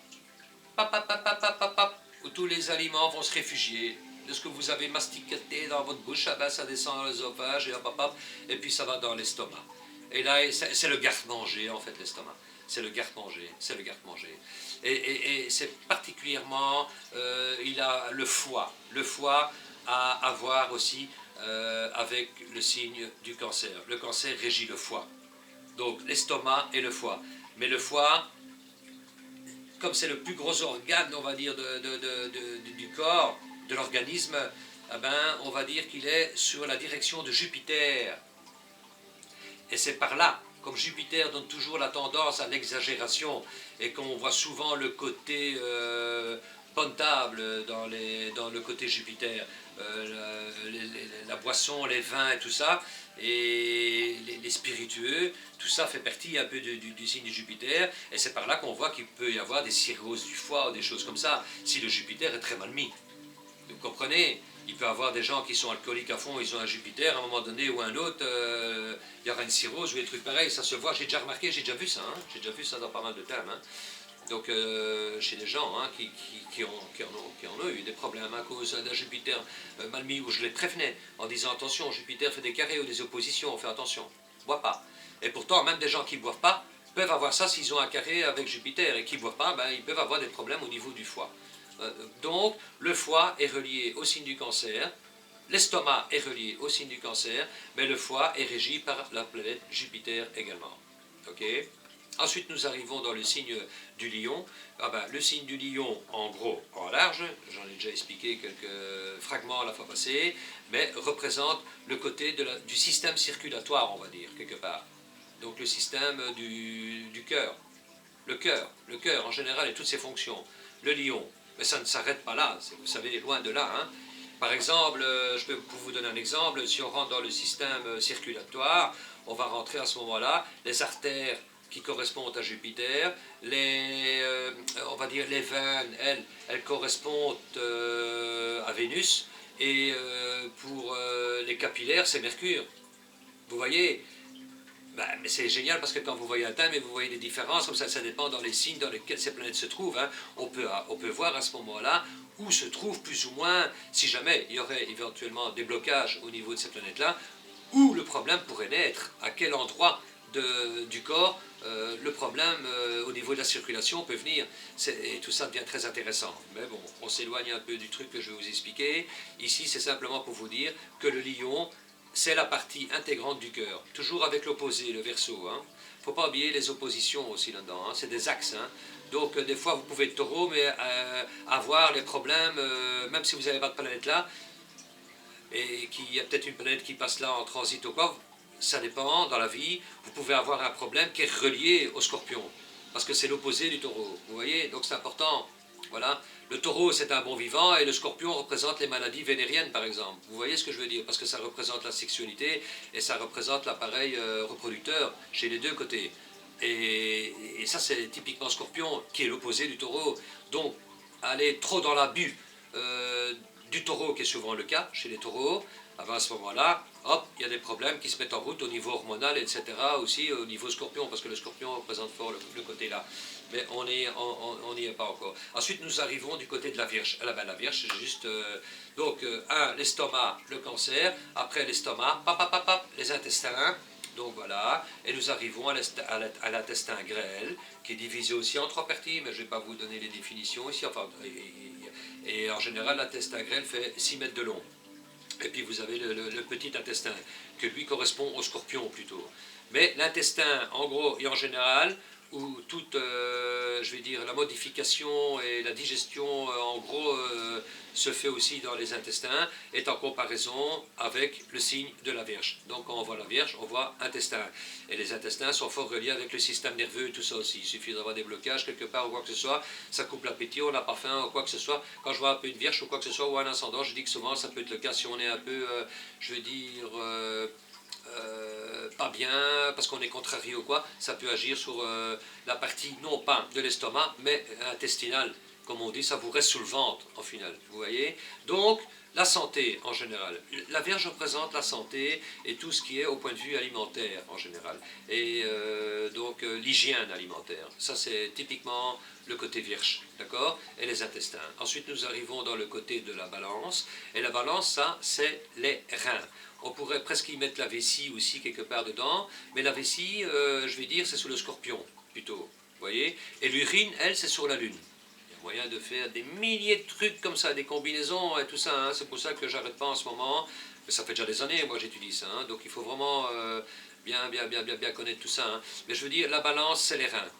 Où tous les aliments vont se réfugier. De ce que vous avez mastiqué dans votre bouche, ça descend dans l'œsophage et puis ça va dans l'estomac. Et là, c'est le garde-manger en fait, l'estomac. C'est le garde-manger, c'est le garde-manger. Et c'est particulièrement, il a le foie. Le foie a à voir aussi avec le signe du cancer. Le cancer régit le foie. Donc l'estomac et le foie. Mais le foie, comme c'est le plus gros organe, on va dire, du corps, de l'organisme, eh ben, on va dire qu'il est sur la direction de Jupiter. Et c'est par là, comme Jupiter donne toujours la tendance à l'exagération, et qu'on voit souvent le côté potable dans le côté Jupiter, la boisson, les vins et tout ça, et les spiritueux, tout ça fait partie un peu du signe de Jupiter, et c'est par là qu'on voit qu'il peut y avoir des cirrhoses du foie ou des choses comme ça, si le Jupiter est très mal mis. Vous comprenez? Il peut y avoir des gens qui sont alcooliques à fond, ils ont un Jupiter, à un moment donné ou un autre, il y aura une cirrhose ou des trucs pareils, ça se voit, j'ai déjà remarqué, j'ai déjà vu ça, hein, j'ai déjà vu ça dans pas mal de thèmes. Hein. Donc chez des gens hein, qui en ont eu des problèmes à cause d'un Jupiter mal mis, où je les prévenais en disant attention, Jupiter fait des carrés ou des oppositions, fais attention, bois pas. Et pourtant, même des gens qui ne boivent pas peuvent avoir ça s'ils ont un carré avec Jupiter, et qui ne boivent pas, ben, ils peuvent avoir des problèmes au niveau du foie. Donc, le foie est relié au signe du cancer, l'estomac est relié au signe du cancer, mais le foie est régi par la planète Jupiter également. Ok? Ensuite, nous arrivons dans le signe du lion. Ah ben, le signe du lion, en gros, en large, j'en ai déjà expliqué quelques fragments la fois passée, mais représente le côté du système circulatoire, on va dire, quelque part. Donc le système du cœur. Le cœur en général et toutes ses fonctions. Le lion, Mais ça ne s'arrête pas là, vous savez, loin de là. Hein. Par exemple, je peux vous donner un exemple, si on rentre dans le système circulatoire, on va rentrer à ce moment-là, les artères qui correspondent à Jupiter, on va dire les veines, elles correspondent à Vénus, et pour les capillaires, c'est Mercure. Vous voyez, ben, mais c'est génial parce que quand vous voyez un thème et vous voyez des différences, comme ça dépend dans les signes dans lesquels ces planètes se trouvent. Hein. On peut voir à ce moment-là où se trouvent plus ou moins, si jamais il y aurait éventuellement des blocages au niveau de ces planètes-là, où le problème pourrait naître, à quel endroit du corps le problème au niveau de la circulation peut venir. Et tout ça devient très intéressant. Mais bon, on s'éloigne un peu du truc que je vais vous expliquer. Ici, c'est simplement pour vous dire que le lion, c'est la partie intégrante du cœur, toujours avec l'opposé, le verso. Il ne faut pas oublier les oppositions aussi là-dedans, hein. C'est des axes. Hein. Donc des fois vous pouvez être taureau, mais avoir les problèmes, même si vous n'avez pas de planète là, et qu'il y a peut-être une planète qui passe là en transit ou quoi, ça dépend dans la vie, vous pouvez avoir un problème qui est relié au scorpion, parce que c'est l'opposé du taureau, vous voyez, donc c'est important, voilà. Le taureau c'est un bon vivant et le scorpion représente les maladies vénériennes par exemple, vous voyez ce que je veux dire, parce que ça représente la sexualité et ça représente l'appareil reproducteur chez les deux côtés. Et ça c'est typiquement scorpion qui est l'opposé du taureau, donc aller trop dans l'abus du taureau qui est souvent le cas chez les taureaux, à ce moment-là, hop, il y a des problèmes qui se mettent en route au niveau hormonal, etc. aussi au niveau scorpion, parce que le scorpion représente fort le côté là. Mais on n'y est pas encore. Ensuite, nous arrivons du côté de la Vierge. La Vierge, c'est juste, l'estomac, le cancer, après l'estomac, les intestins, donc voilà, et nous arrivons à l'intestin grêle, qui est divisé aussi en trois parties, mais je ne vais pas vous donner les définitions ici, enfin, et en général, l'intestin grêle fait 6 mètres de long. Et puis vous avez le petit intestin, que lui correspond au scorpion plutôt. Mais l'intestin, en gros et en général, où toute, je vais dire, la modification et la digestion, en gros, se fait aussi dans les intestins, est en comparaison avec le signe de la Vierge. Donc quand on voit la Vierge, on voit intestin. Et les intestins sont fort reliés avec le système nerveux et tout ça aussi. Il suffit d'avoir des blocages quelque part ou quoi que ce soit, ça coupe l'appétit, on n'a pas faim ou quoi que ce soit. Quand je vois un peu une Vierge ou quoi que ce soit, ou un ascendant, je dis que souvent ça peut être le cas si on est un peu, je veux dire... pas bien, parce qu'on est contrarié ou quoi, ça peut agir sur la partie, non pas de l'estomac, mais intestinale. Comme on dit, ça vous reste sous le ventre, en final, vous voyez. Donc, la santé, en général. La Vierge représente la santé et tout ce qui est au point de vue alimentaire, en général. Et donc, l'hygiène alimentaire. Ça, c'est typiquement le côté Vierge, d'accord? Et les intestins. Ensuite, nous arrivons dans le côté de la balance. Et la balance, ça, c'est les reins. On pourrait presque y mettre la vessie aussi quelque part dedans, mais la vessie, je vais dire, c'est sur le scorpion, plutôt, vous voyez. Et l'urine, elle, c'est sur la lune. Il y a moyen de faire des milliers de trucs comme ça, des combinaisons et tout ça, hein. C'est pour ça que j'arrête pas en ce moment, mais ça fait déjà des années, moi j'étudie ça, hein. Donc il faut vraiment bien connaître tout ça, hein. Mais je veux dire, la balance, c'est les reins.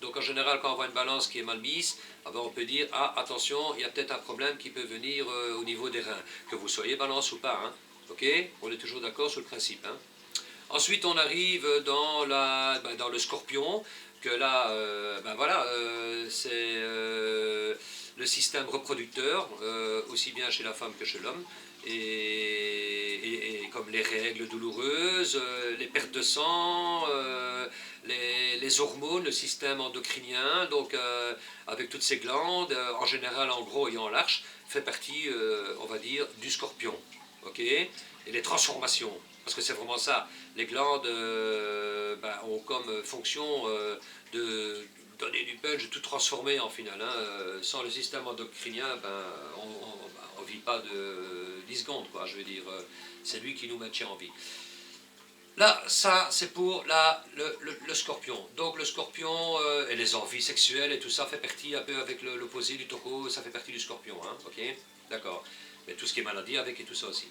Donc en général, quand on voit une balance qui est mal mise, on peut dire, ah, attention, il y a peut-être un problème qui peut venir au niveau des reins, que vous soyez balance ou pas, hein. Ok, on est toujours d'accord sur le principe. Hein. Ensuite, on arrive dans le scorpion, que là, voilà, c'est le système reproducteur, aussi bien chez la femme que chez l'homme, et comme les règles douloureuses, les pertes de sang, les hormones, le système endocrinien, donc avec toutes ces glandes, en général, en gros et en large, fait partie, on va dire, du scorpion. Ok, et les transformations, parce que c'est vraiment ça. Les glandes ont comme fonction de donner du punch, de tout transformer en final. Hein. Sans le système endocrinien, on ne vit pas de 10 secondes, quoi, je veux dire. C'est lui qui nous maintient en vie. Là, ça, c'est pour le scorpion. Donc le scorpion et les envies sexuelles et tout ça fait partie un peu avec l'opposé du taureau, ça fait partie du scorpion. Hein, ok, d'accord. Mais tout ce qui est maladie avec et tout ça aussi.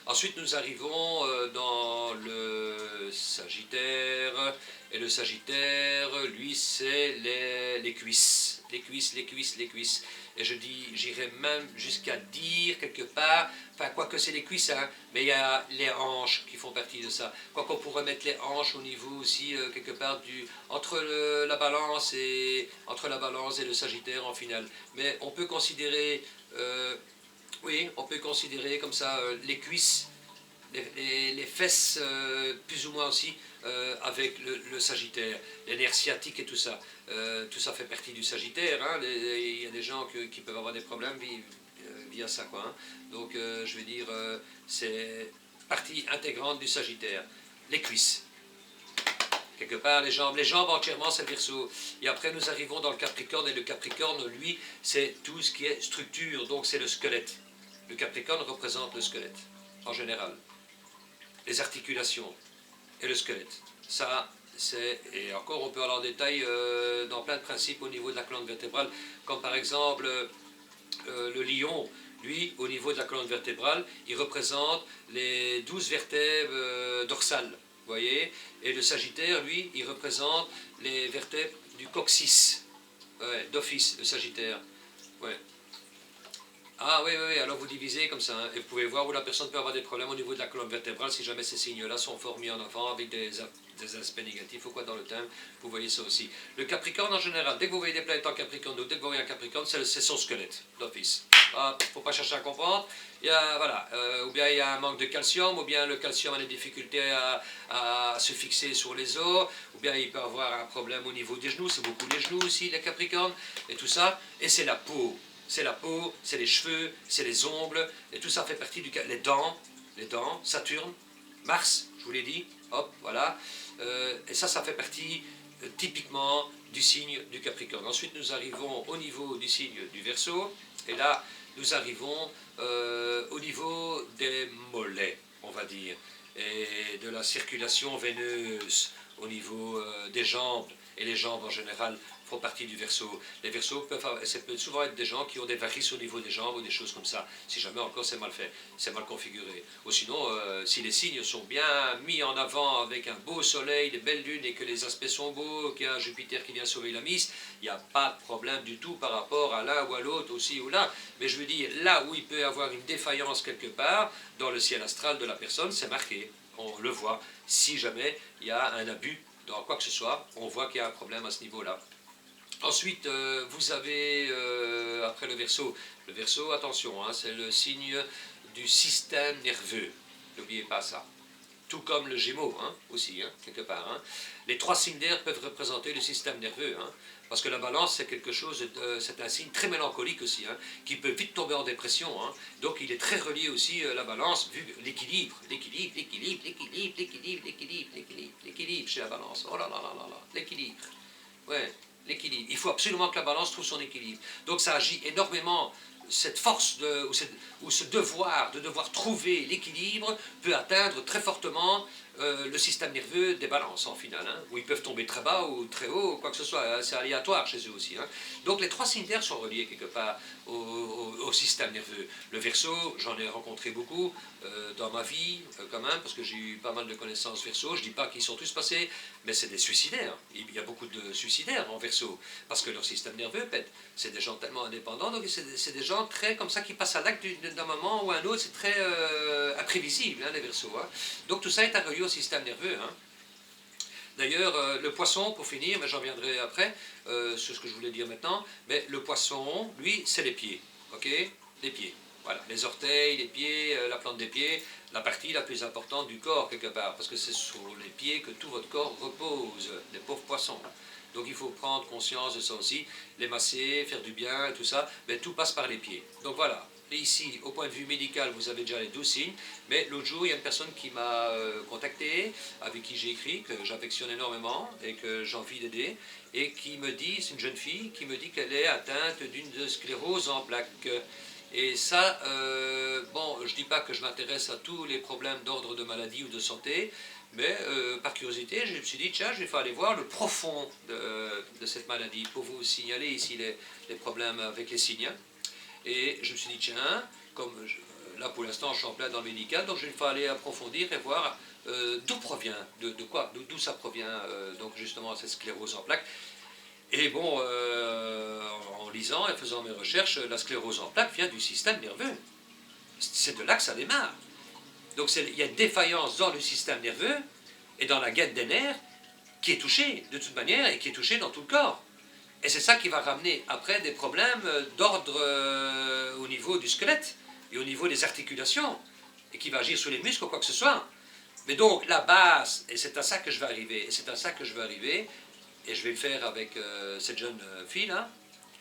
Ensuite, nous arrivons dans le Sagittaire. Et le Sagittaire, lui, c'est les cuisses. Les cuisses, les cuisses, les cuisses. Et j'irais même jusqu'à dire quelque part, enfin, quoique c'est les cuisses, hein, mais il y a les hanches qui font partie de ça. Quoiqu'on pourrait mettre les hanches au niveau aussi, quelque part, entre la balance et le Sagittaire en finale. Mais on peut considérer, oui, on peut considérer comme ça les cuisses, les fesses plus ou moins aussi avec le Sagittaire, les nerfs sciatiques et tout ça fait partie du Sagittaire, hein. Il y a des gens qui peuvent avoir des problèmes via ça, quoi, hein. Donc je vais dire, c'est partie intégrante du Sagittaire. Les cuisses, quelque part les jambes entièrement c'est le Verseau. Et après nous arrivons dans le Capricorne, et le Capricorne, lui, c'est tout ce qui est structure, donc c'est le squelette. Le Capricorne représente le squelette, en général. Les articulations et le squelette. Ça, et encore on peut aller en détail dans plein de principes au niveau de la colonne vertébrale, comme par exemple le lion, lui, au niveau de la colonne vertébrale, il représente les 12 vertèbres dorsales, vous voyez, et le Sagittaire, lui, il représente les vertèbres du coccyx, ouais, d'office, le Sagittaire, ouais. Ah oui, oui, oui, alors vous divisez comme ça, hein, et vous pouvez voir où la personne peut avoir des problèmes au niveau de la colonne vertébrale si jamais ces signes-là sont fort mis en avant avec des aspects négatifs ou quoi dans le thème, vous voyez ça aussi. Le Capricorne en général, dès que vous voyez des planètes en Capricorne ou dès que vous voyez un Capricorne, c'est son squelette d'office. Ah, faut pas chercher à comprendre, il y a, voilà, ou bien il y a un manque de calcium, ou bien le calcium a des difficultés à se fixer sur les os, ou bien il peut avoir un problème au niveau des genoux, c'est beaucoup les genoux aussi, les Capricornes, et tout ça, et c'est la peau. C'est la peau, c'est les cheveux, c'est les ongles, et tout ça fait partie du... Les dents, Saturne, Mars, je vous l'ai dit, hop, voilà. Et ça fait partie typiquement du signe du Capricorne. Ensuite, nous arrivons au niveau du signe du Verseau, et là, nous arrivons au niveau des mollets, on va dire, et de la circulation veineuse au niveau des jambes, et les jambes en général font partie du Verseau. Les Verseaux ça peut souvent être des gens qui ont des varices au niveau des jambes ou des choses comme ça, si jamais encore c'est mal fait, c'est mal configuré. Ou sinon, si les signes sont bien mis en avant avec un beau soleil, des belles lunes et que les aspects sont beaux, qu'il y a un Jupiter qui vient sauver la mise, il n'y a pas de problème du tout par rapport à l'un ou à l'autre, aussi ou là. Mais je veux dire, là où il peut y avoir une défaillance quelque part, dans le ciel astral de la personne, c'est marqué, on le voit. Si jamais il y a un abus dans quoi que ce soit, on voit qu'il y a un problème à ce niveau-là. Ensuite, vous avez, après le Verseau, attention, hein, c'est le signe du système nerveux, n'oubliez pas ça. Tout comme le Gémeaux, hein, aussi, hein, quelque part. Hein. Les 3 signes d'air peuvent représenter le système nerveux, hein, parce que la balance, c'est quelque chose, c'est un signe très mélancolique aussi, hein, qui peut vite tomber en dépression. Hein. Donc il est très relié aussi, la balance, vu l'équilibre chez la balance. Oh là là là là là, l'équilibre. Ouais. L'équilibre. Il faut absolument que la balance trouve son équilibre. Donc ça agit énormément, cette force ou ce devoir de devoir trouver l'équilibre peut atteindre très fortement le système nerveux des balances en finale, hein, où ils peuvent tomber très bas ou très haut, quoi que ce soit, hein, c'est aléatoire chez eux aussi. Hein. Donc les 3 signes d'air sont reliés quelque part au système nerveux. Le Verseau, j'en ai rencontré beaucoup dans ma vie quand même, parce que j'ai eu pas mal de connaissances Verseau, je ne dis pas qu'ils sont tous passés, mais c'est des suicidaires. Il y a beaucoup de suicidaires en Verseau, parce que leur système nerveux pète. C'est des gens tellement indépendants, donc c'est des gens très comme ça qui passent à l'acte d'un moment ou à un autre, c'est très imprévisible, hein, les Verseaux. Hein. Donc tout ça est relié au système nerveux. Hein. D'ailleurs, le poisson, pour finir, mais j'en reviendrai après, sur ce que je voulais dire maintenant, mais le poisson, lui, c'est les pieds, ok? Les pieds, voilà, les orteils, les pieds, la plante des pieds, la partie la plus importante du corps, quelque part, parce que c'est sur les pieds que tout votre corps repose, les pauvres poissons. Donc il faut prendre conscience de ça aussi, les masser, faire du bien, tout ça, mais tout passe par les pieds. Donc voilà. Et ici, au point de vue médical, vous avez déjà les 12 signes, mais l'autre jour, il y a une personne qui m'a contacté, avec qui j'ai écrit, que j'affectionne énormément et que j'ai envie d'aider, et qui me dit, c'est une jeune fille, qui me dit qu'elle est atteinte d'une sclérose en plaques. Et ça, bon, je ne dis pas que je m'intéresse à tous les problèmes d'ordre de maladie ou de santé, mais par curiosité, je me suis dit, tiens, je vais aller voir le profond de cette maladie, pour vous signaler ici les problèmes avec les signes. Et je me suis dit, tiens, comme là pour l'instant je suis en plein dans le médical, donc il faut aller approfondir et voir d'où provient, d'où ça provient, donc justement cette sclérose en plaques. Et bon, en lisant et faisant mes recherches, la sclérose en plaques vient du système nerveux. C'est de là que ça démarre. Donc il y a une défaillance dans le système nerveux et dans la gaine des nerfs qui est touchée de toute manière et qui est touchée dans tout le corps. Et c'est ça qui va ramener après des problèmes d'ordre au niveau du squelette et au niveau des articulations et qui va agir sur les muscles ou quoi que ce soit. Mais donc la base, et c'est à ça que je vais arriver, et c'est à ça que je vais arriver, et je vais le faire avec cette jeune fille là,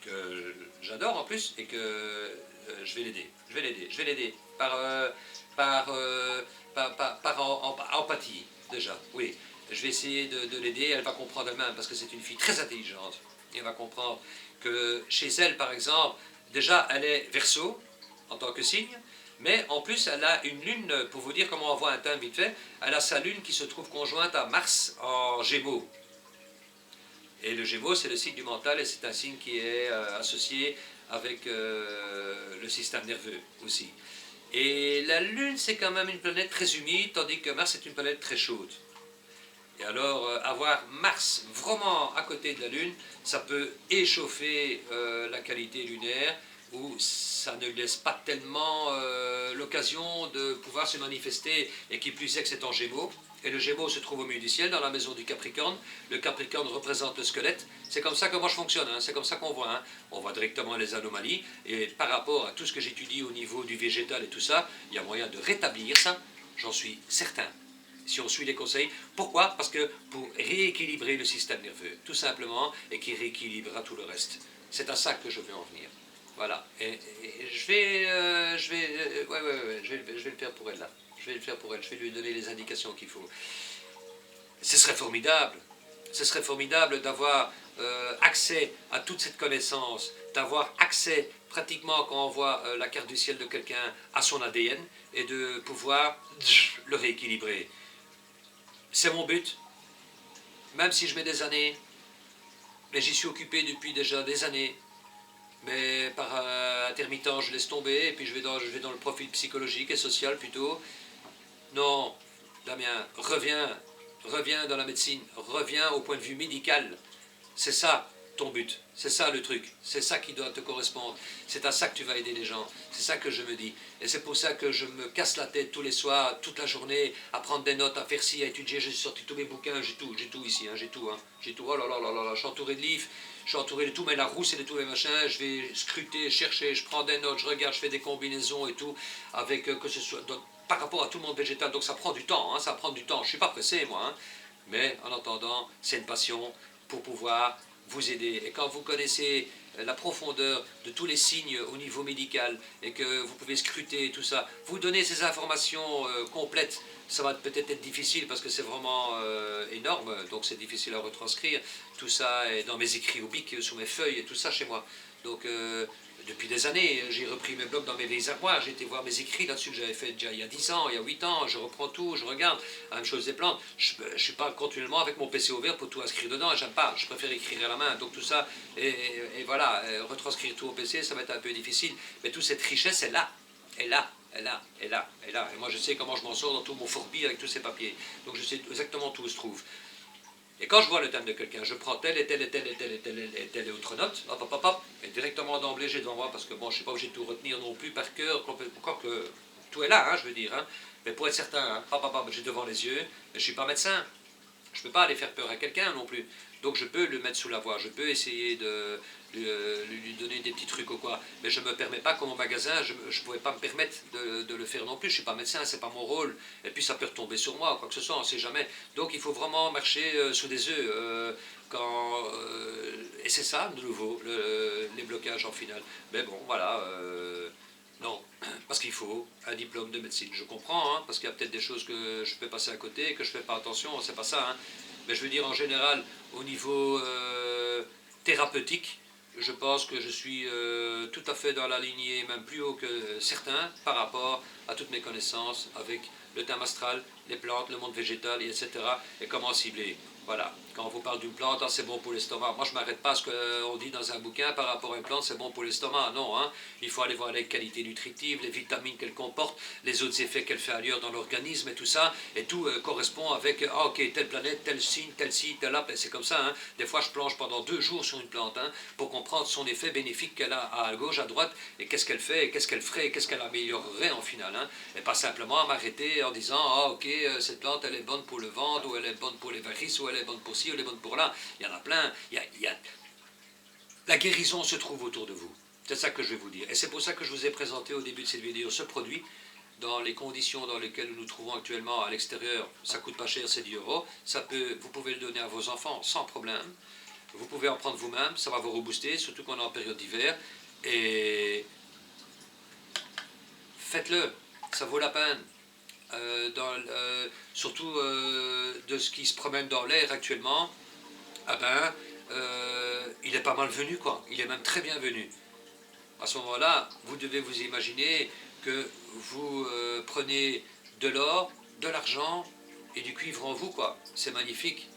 que j'adore en plus, et que je vais l'aider. Je vais l'aider par empathie déjà, oui. Je vais essayer de l'aider, elle va comprendre elle-même, parce que c'est une fille très intelligente. Et elle va comprendre que chez elle, par exemple, déjà elle est Verseau en tant que signe, mais en plus elle a une lune, pour vous dire comment on voit un thème vite fait, elle a sa lune qui se trouve conjointe à Mars en Gémeaux. Et le Gémeaux, c'est le signe du mental et c'est un signe qui est associé avec le système nerveux aussi. Et la Lune, c'est quand même une planète très humide, tandis que Mars est une planète très chaude. Et alors, avoir Mars vraiment à côté de la Lune, ça peut échauffer la qualité lunaire, où ça ne laisse pas tellement l'occasion de pouvoir se manifester, et qui plus est que c'est en Gémeaux. Et le Gémeaux se trouve au milieu du ciel, dans la maison du Capricorne. Le Capricorne représente le squelette. C'est comme ça que moi je fonctionne, hein. C'est comme ça qu'on voit. Hein. On voit directement les anomalies. Et par rapport à tout ce que j'étudie au niveau du végétal et tout ça, il y a moyen de rétablir ça, j'en suis certain. Si on suit les conseils. Pourquoi? Parce que pour rééquilibrer le système nerveux, tout simplement, et qui rééquilibrera tout le reste. C'est à ça que je veux en venir. Voilà. Et je vais le faire pour elle là. Je vais le faire pour elle, je vais lui donner les indications qu'il faut. Ce serait formidable d'avoir accès à toute cette connaissance, d'avoir accès pratiquement quand on voit la carte du ciel de quelqu'un à son ADN et de pouvoir le rééquilibrer. C'est mon but, même si je mets des années, mais j'y suis occupé depuis déjà des années. Mais par intermittent, je laisse tomber et puis je vais dans le profil psychologique et social plutôt. Non, Damien, reviens dans la médecine, reviens au point de vue médical. C'est ça ton but, c'est ça le truc, c'est ça qui doit te correspondre, c'est à ça que tu vas aider les gens, c'est ça que je me dis. Et c'est pour ça que je me casse la tête tous les soirs, toute la journée, à prendre des notes, à faire ci, à étudier, j'ai sorti tous mes bouquins, j'ai tout ici, hein, j'ai tout, oh là là là là, je suis entouré de livres, je suis entouré de tout, mais la rousse et de tous les machins, je vais scruter, chercher, je prends des notes, je regarde, je fais des combinaisons et tout, avec que ce soit... par rapport à tout le monde végétal, donc ça prend du temps, hein, ça prend du temps, je ne suis pas pressé moi, hein, mais en attendant, c'est une passion pour pouvoir vous aider. Et quand vous connaissez la profondeur de tous les signes au niveau médical et que vous pouvez scruter tout ça, vous donner ces informations complètes, ça va peut-être être difficile parce que c'est vraiment énorme, donc c'est difficile à retranscrire. Tout ça est dans mes écrits au bic, sur mes feuilles et tout ça chez moi. Donc depuis des années, j'ai repris mes blogs dans mes vieilles armoires, j'ai été voir mes écrits là-dessus que j'avais fait déjà il y a 10 ans, il y a 8 ans, je reprends tout, je regarde, la même chose des plantes. Je ne suis pas continuellement avec mon PC ouvert pour tout inscrire dedans, j'aime pas, je préfère écrire à la main, donc tout ça, et voilà, retranscrire tout au PC, ça va être un peu difficile, mais toute cette richesse est là, est là. Et là. Et moi je sais comment je m'en sors dans tout mon fourbi avec tous ces papiers. Donc je sais exactement où se trouve. Et quand je vois le thème de quelqu'un, je prends telle et telle autre note, hop, et directement d'emblée j'ai devant moi, parce que bon, je ne suis pas obligé de tout retenir non plus par cœur, encore que tout est là, hein, je veux dire, hein, mais pour être certain, hein, j'ai devant les yeux, mais je ne suis pas médecin, je ne peux pas aller faire peur à quelqu'un non plus. Donc je peux le mettre sous la voie, je peux essayer de lui donner des petits trucs ou quoi, mais je ne me permets pas, comme au magasin, je ne pouvais pas me permettre de le faire non plus, je ne suis pas médecin, ce n'est pas mon rôle, et puis ça peut retomber sur moi, quoi que ce soit, on ne sait jamais. Donc il faut vraiment marcher sous des œufs, et c'est ça, de nouveau, les blocages en finale. Mais bon, voilà, non, parce qu'il faut un diplôme de médecine, je comprends, hein, parce qu'il y a peut-être des choses que je peux passer à côté, que je ne fais pas attention, c'est pas ça, hein. Mais je veux dire en général, au niveau thérapeutique, je pense que je suis tout à fait dans la lignée, même plus haut que certains, par rapport à toutes mes connaissances avec le thème astral, les plantes, le monde végétal, etc. et comment cibler. Voilà, quand on vous parle d'une plante, ah, c'est bon pour l'estomac. Moi, je ne m'arrête pas à ce qu'on dit dans un bouquin par rapport à une plante, c'est bon pour l'estomac. Non, hein. Il faut aller voir les qualités nutritives, les vitamines qu'elle comporte, les autres effets qu'elle fait ailleurs dans l'organisme et tout ça. Et tout correspond avec, ah ok, telle planète, tel signe, tel ci, tel là. C'est comme ça. Hein. Des fois, je plonge pendant 2 jours sur une plante hein, pour comprendre son effet bénéfique qu'elle a à gauche, à droite, et qu'est-ce qu'elle fait, et qu'est-ce qu'elle ferait, et qu'est-ce qu'elle améliorerait en final. Hein. Et pas simplement à m'arrêter en disant, ah ok, cette plante, elle est bonne pour le ventre, ou elle est bonne pour les varices, ou elle est bonne pour ci, ou elle est bonne pour là. Il y en a plein. La guérison se trouve autour de vous. C'est ça que je vais vous dire. Et c'est pour ça que je vous ai présenté au début de cette vidéo ce produit. Dans les conditions dans lesquelles nous nous trouvons actuellement à l'extérieur, ça coûte pas cher, c'est 10 €. Vous pouvez le donner à vos enfants sans problème. Vous pouvez en prendre vous-même, ça va vous rebooster, surtout qu'on est en période d'hiver. Et faites-le, ça vaut la peine. Surtout de ce qui se promène dans l'air actuellement, ah ben, il est pas mal venu quoi, il est même très bien venu. À ce moment-là, vous devez vous imaginer que vous prenez de l'or, de l'argent et du cuivre en vous quoi, c'est magnifique.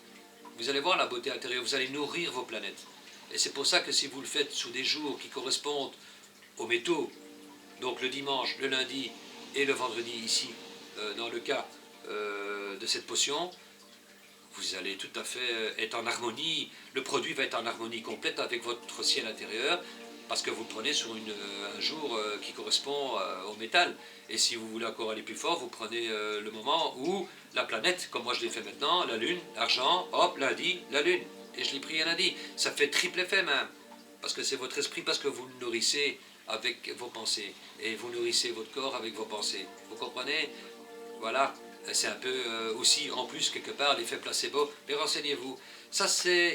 Vous allez voir la beauté intérieure, vous allez nourrir vos planètes. Et c'est pour ça que si vous le faites sous des jours qui correspondent aux métaux, donc le dimanche, le lundi et le vendredi ici, dans le cas de cette potion, vous allez tout à fait être en harmonie, le produit va être en harmonie complète avec votre ciel intérieur, parce que vous le prenez sur un jour qui correspond au métal. Et si vous voulez encore aller plus fort, vous prenez le moment où la planète, comme moi je l'ai fait maintenant, la lune, l'argent, hop, lundi, la lune. Et je l'ai pris un lundi. Ça fait triple effet même, parce que c'est votre esprit, parce que vous le nourrissez avec vos pensées, et vous nourrissez votre corps avec vos pensées. Vous comprenez? Voilà, c'est un peu aussi, en plus, quelque part, l'effet placebo, mais renseignez-vous. Ça,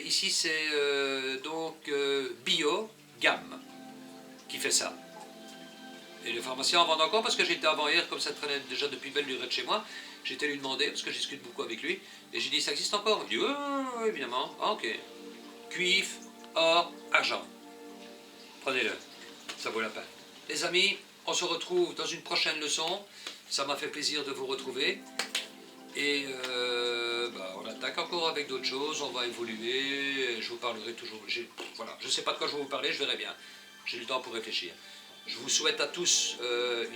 ici, c'est donc Bio Gamme qui fait ça. Et les pharmaciens en vendent encore, parce que j'étais avant-hier, comme ça traînait déjà depuis belle lurette chez moi, j'étais lui demander, parce que je discute beaucoup avec lui, et j'ai dit, ça existe encore? Il dit, oui, évidemment, ah, ok. Cuivre, or, argent. Prenez-le, ça vaut la peine. Les amis, on se retrouve dans une prochaine leçon. Ça m'a fait plaisir de vous retrouver. Et on attaque encore avec d'autres choses, on va évoluer. Je vous parlerai toujours. Voilà, je ne sais pas de quoi je vais vous parler, je verrai bien. J'ai le temps pour réfléchir. Je vous souhaite à tous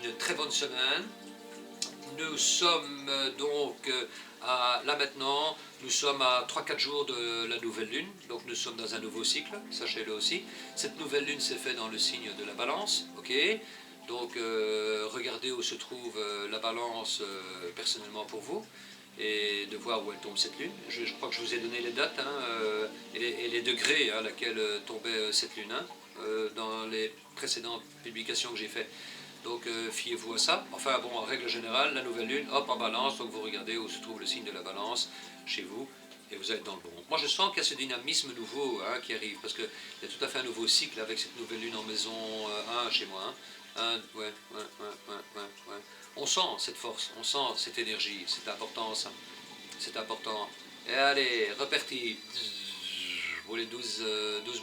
une très bonne semaine. Nous sommes donc là maintenant, nous sommes à 3-4 jours de la nouvelle lune, donc nous sommes dans un nouveau cycle, sachez-le aussi. Cette nouvelle lune s'est faite dans le signe de la balance, ok. Donc regardez où se trouve la balance personnellement pour vous, et de voir où elle tombe cette lune. Je crois que je vous ai donné les dates hein, et les degrés à laquelle tombait cette lune hein, dans les précédentes publications que j'ai faites. Donc fiez-vous à ça. Enfin bon, en règle générale, la nouvelle lune, hop, en balance, donc vous regardez où se trouve le signe de la balance chez vous, et vous êtes dans le bon. Moi je sens qu'il y a ce dynamisme nouveau hein, qui arrive, parce qu'il y a tout à fait un nouveau cycle avec cette nouvelle lune en maison 1 chez moi. Hein. Ouais. On sent cette force, on sent cette énergie, c'est important ça. C'est important. Et allez, reparti pour les 12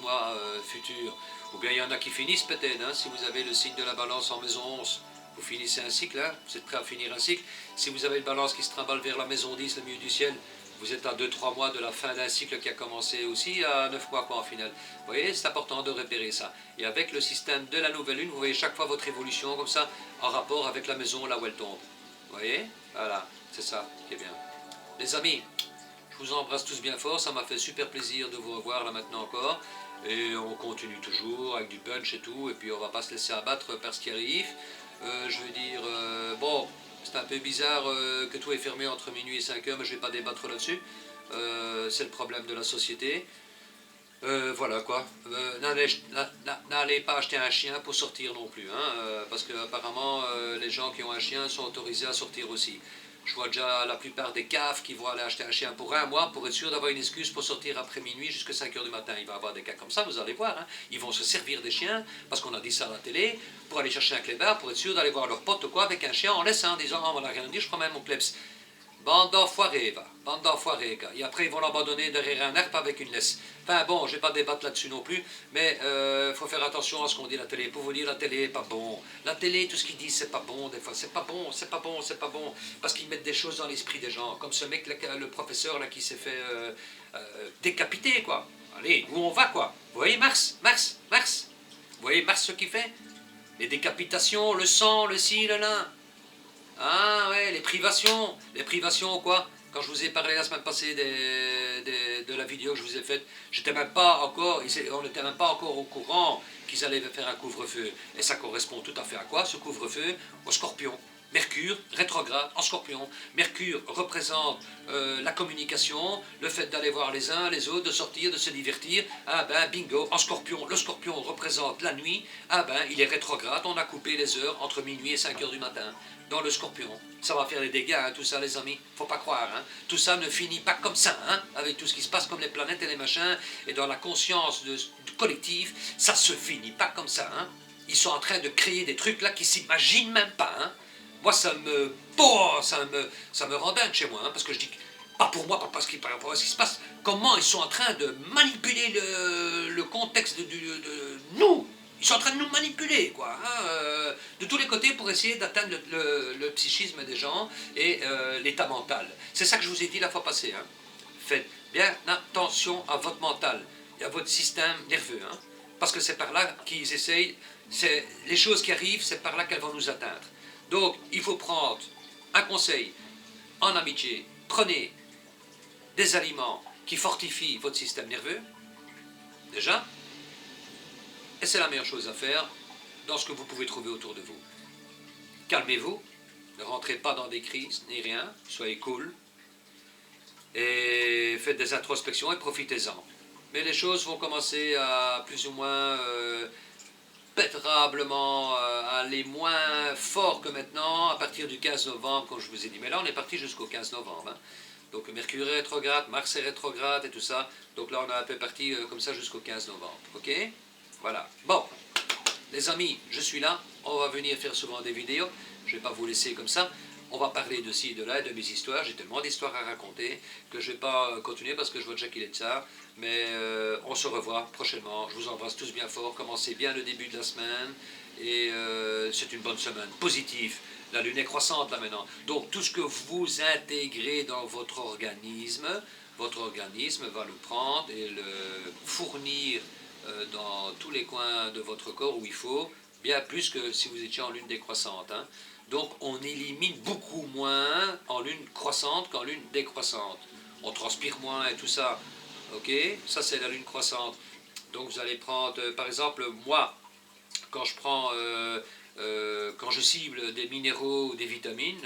mois futurs. Ou bien il y en a qui finissent peut-être, hein, si vous avez le signe de la balance en maison 11, vous finissez un cycle, hein, vous êtes prêt à finir un cycle. Si vous avez une balance qui se trimballe vers la maison 10, le milieu du ciel, vous êtes à 2-3 mois de la fin d'un cycle qui a commencé aussi à 9 mois quoi en final. Vous voyez, c'est important de repérer ça. Et avec le système de la nouvelle lune, vous voyez chaque fois votre évolution comme ça, en rapport avec la maison là où elle tombe. Vous voyez? Voilà, c'est ça qui est bien. Les amis, je vous embrasse tous bien fort, ça m'a fait super plaisir de vous revoir là maintenant encore. Et on continue toujours avec du punch et tout, et puis on va pas se laisser abattre par ce qui arrive. Je veux dire, bon, c'est un peu bizarre que tout est fermé entre minuit et 5 heures, mais je vais pas débattre là-dessus. C'est le problème de la société. Voilà quoi. N'allez pas acheter un chien pour sortir non plus, hein, parce que apparemment les gens qui ont un chien sont autorisés à sortir aussi. Je vois déjà la plupart des caves qui vont aller acheter un chien pour 1 mois pour être sûr d'avoir une excuse pour sortir après minuit jusqu'à 5 h du matin. Il va y avoir des cas comme ça, vous allez voir. Hein. Ils vont se servir des chiens, parce qu'on a dit ça à la télé, pour aller chercher un clébard, pour être sûr d'aller voir leur pote ou quoi avec un chien en laissant, en disant « Oh, on n'a rien dit, je prends même mon kleps ». Bande d'enfoirés, va. Bande d'enfoirés, gars. Et après, ils vont l'abandonner derrière un arbre avec une laisse. Enfin bon, je vais pas débattre là-dessus non plus, mais faut faire attention à ce qu'on dit à la télé. Pour vous dire, la télé est pas bon. La télé, tout ce qu'ils disent, c'est pas bon, des fois. C'est pas bon, c'est pas bon, c'est pas bon. Parce qu'ils mettent des choses dans l'esprit des gens. Comme ce mec, là, le professeur, là, qui s'est fait décapiter, quoi. Allez, où on va, quoi. Vous voyez, Mars, Mars, Mars. Vous voyez, Mars, ce qu'il fait? Les décapitations, le sang, le ci, le là. Ah ouais, les privations quoi. Quand je vous ai parlé la semaine passée de la vidéo que je vous ai faite, j'étais même pas encore, on n'était même pas encore au courant qu'ils allaient faire un couvre-feu. Et ça correspond tout à fait à quoi, ce couvre-feu? Au Scorpion. Mercure, rétrograde en Scorpion. Mercure représente la communication, le fait d'aller voir les uns, les autres, de sortir, de se divertir. Ah ben bingo, en Scorpion, le Scorpion représente la nuit. Ah ben il est rétrograde, on a coupé les heures entre minuit et 5 heures du matin. Dans le Scorpion. Ça va faire des dégâts, hein, tout ça les amis, faut pas croire. Hein. Tout ça ne finit pas comme ça, hein, avec tout ce qui se passe comme les planètes et les machins, et dans la conscience du collectif, ça se finit pas comme ça. Hein. Ils sont en train de créer des trucs là qui s'imaginent même pas. Hein. Moi ça me rend dingue chez moi, hein, parce que je dis, pas pour moi, pas parce par rapport à ce qui se passe, comment ils sont en train de manipuler le contexte de nous. Ils sont en train de nous manipuler, quoi, hein, de tous les côtés pour essayer d'atteindre le psychisme des gens et l'état mental. C'est ça que je vous ai dit la fois passée. Hein. Faites bien attention à votre mental et à votre système nerveux. Hein, parce que c'est par là qu'ils essayent, les choses qui arrivent, c'est par là qu'elles vont nous atteindre. Donc, il faut prendre un conseil en amitié. Prenez des aliments qui fortifient votre système nerveux, déjà. Et c'est la meilleure chose à faire dans ce que vous pouvez trouver autour de vous. Calmez-vous, ne rentrez pas dans des crises ni rien, soyez cool, et faites des introspections et profitez-en. Mais les choses vont commencer à plus ou moins pétrablement aller moins fort que maintenant, à partir du 15 novembre, comme je vous ai dit. Mais là, on est parti jusqu'au 15 novembre. Hein. Donc Mercure est rétrograde, Mars est rétrograde et tout ça. Donc là, on a un peu parti comme ça jusqu'au 15 novembre. Ok ? Voilà. Bon, les amis, je suis là. On va venir faire souvent des vidéos. Je ne vais pas vous laisser comme ça. On va parler de ci, de là, de mes histoires. J'ai tellement d'histoires à raconter que je ne vais pas continuer parce que je vois déjà qu'il est tard. Mais on se revoit prochainement. Je vous embrasse tous bien fort. Commencez bien le début de la semaine. Et c'est une bonne semaine, positive. La lune est croissante là maintenant. Donc tout ce que vous intégrez dans votre organisme va le prendre et le fournir dans tous les coins de votre corps où il faut, bien plus que si vous étiez en lune décroissante. Hein. Donc on élimine beaucoup moins en lune croissante qu'en lune décroissante. On transpire moins et tout ça. Ok, ça c'est la lune croissante. Donc vous allez prendre, par exemple, moi, quand je cible des minéraux ou des vitamines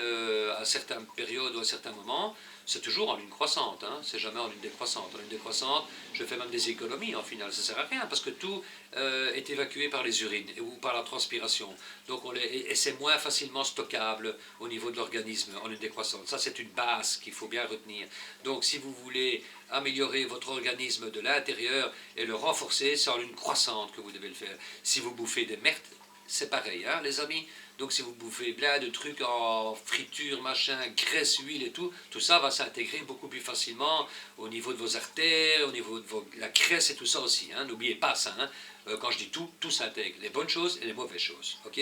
à certaines périodes ou à certains moments, c'est toujours en lune croissante, hein, c'est jamais en lune décroissante. En lune décroissante, je fais même des économies en final, ça ne sert à rien parce que tout est évacué par les urines ou par la transpiration. Donc et c'est moins facilement stockable au niveau de l'organisme en lune décroissante. Ça c'est une base qu'il faut bien retenir. Donc si vous voulez améliorer votre organisme de l'intérieur et le renforcer, c'est en lune croissante que vous devez le faire. Si vous bouffez des merdes, c'est pareil, hein, les amis. Donc si vous bouffez plein de trucs en friture, machin, graisse, huile et tout ça va s'intégrer beaucoup plus facilement au niveau de vos artères, au niveau de la graisse et tout ça aussi. Hein. N'oubliez pas ça. Hein. Quand je dis tout s'intègre. Les bonnes choses et les mauvaises choses. Ok ?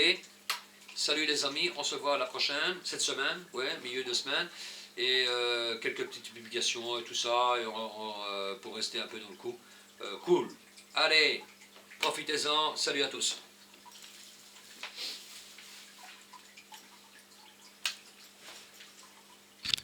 Salut les amis, on se voit la prochaine, cette semaine, ouais, milieu de semaine. Et quelques petites publications et tout ça, et pour rester un peu dans le coup. Cool. Allez, profitez-en. Salut à tous.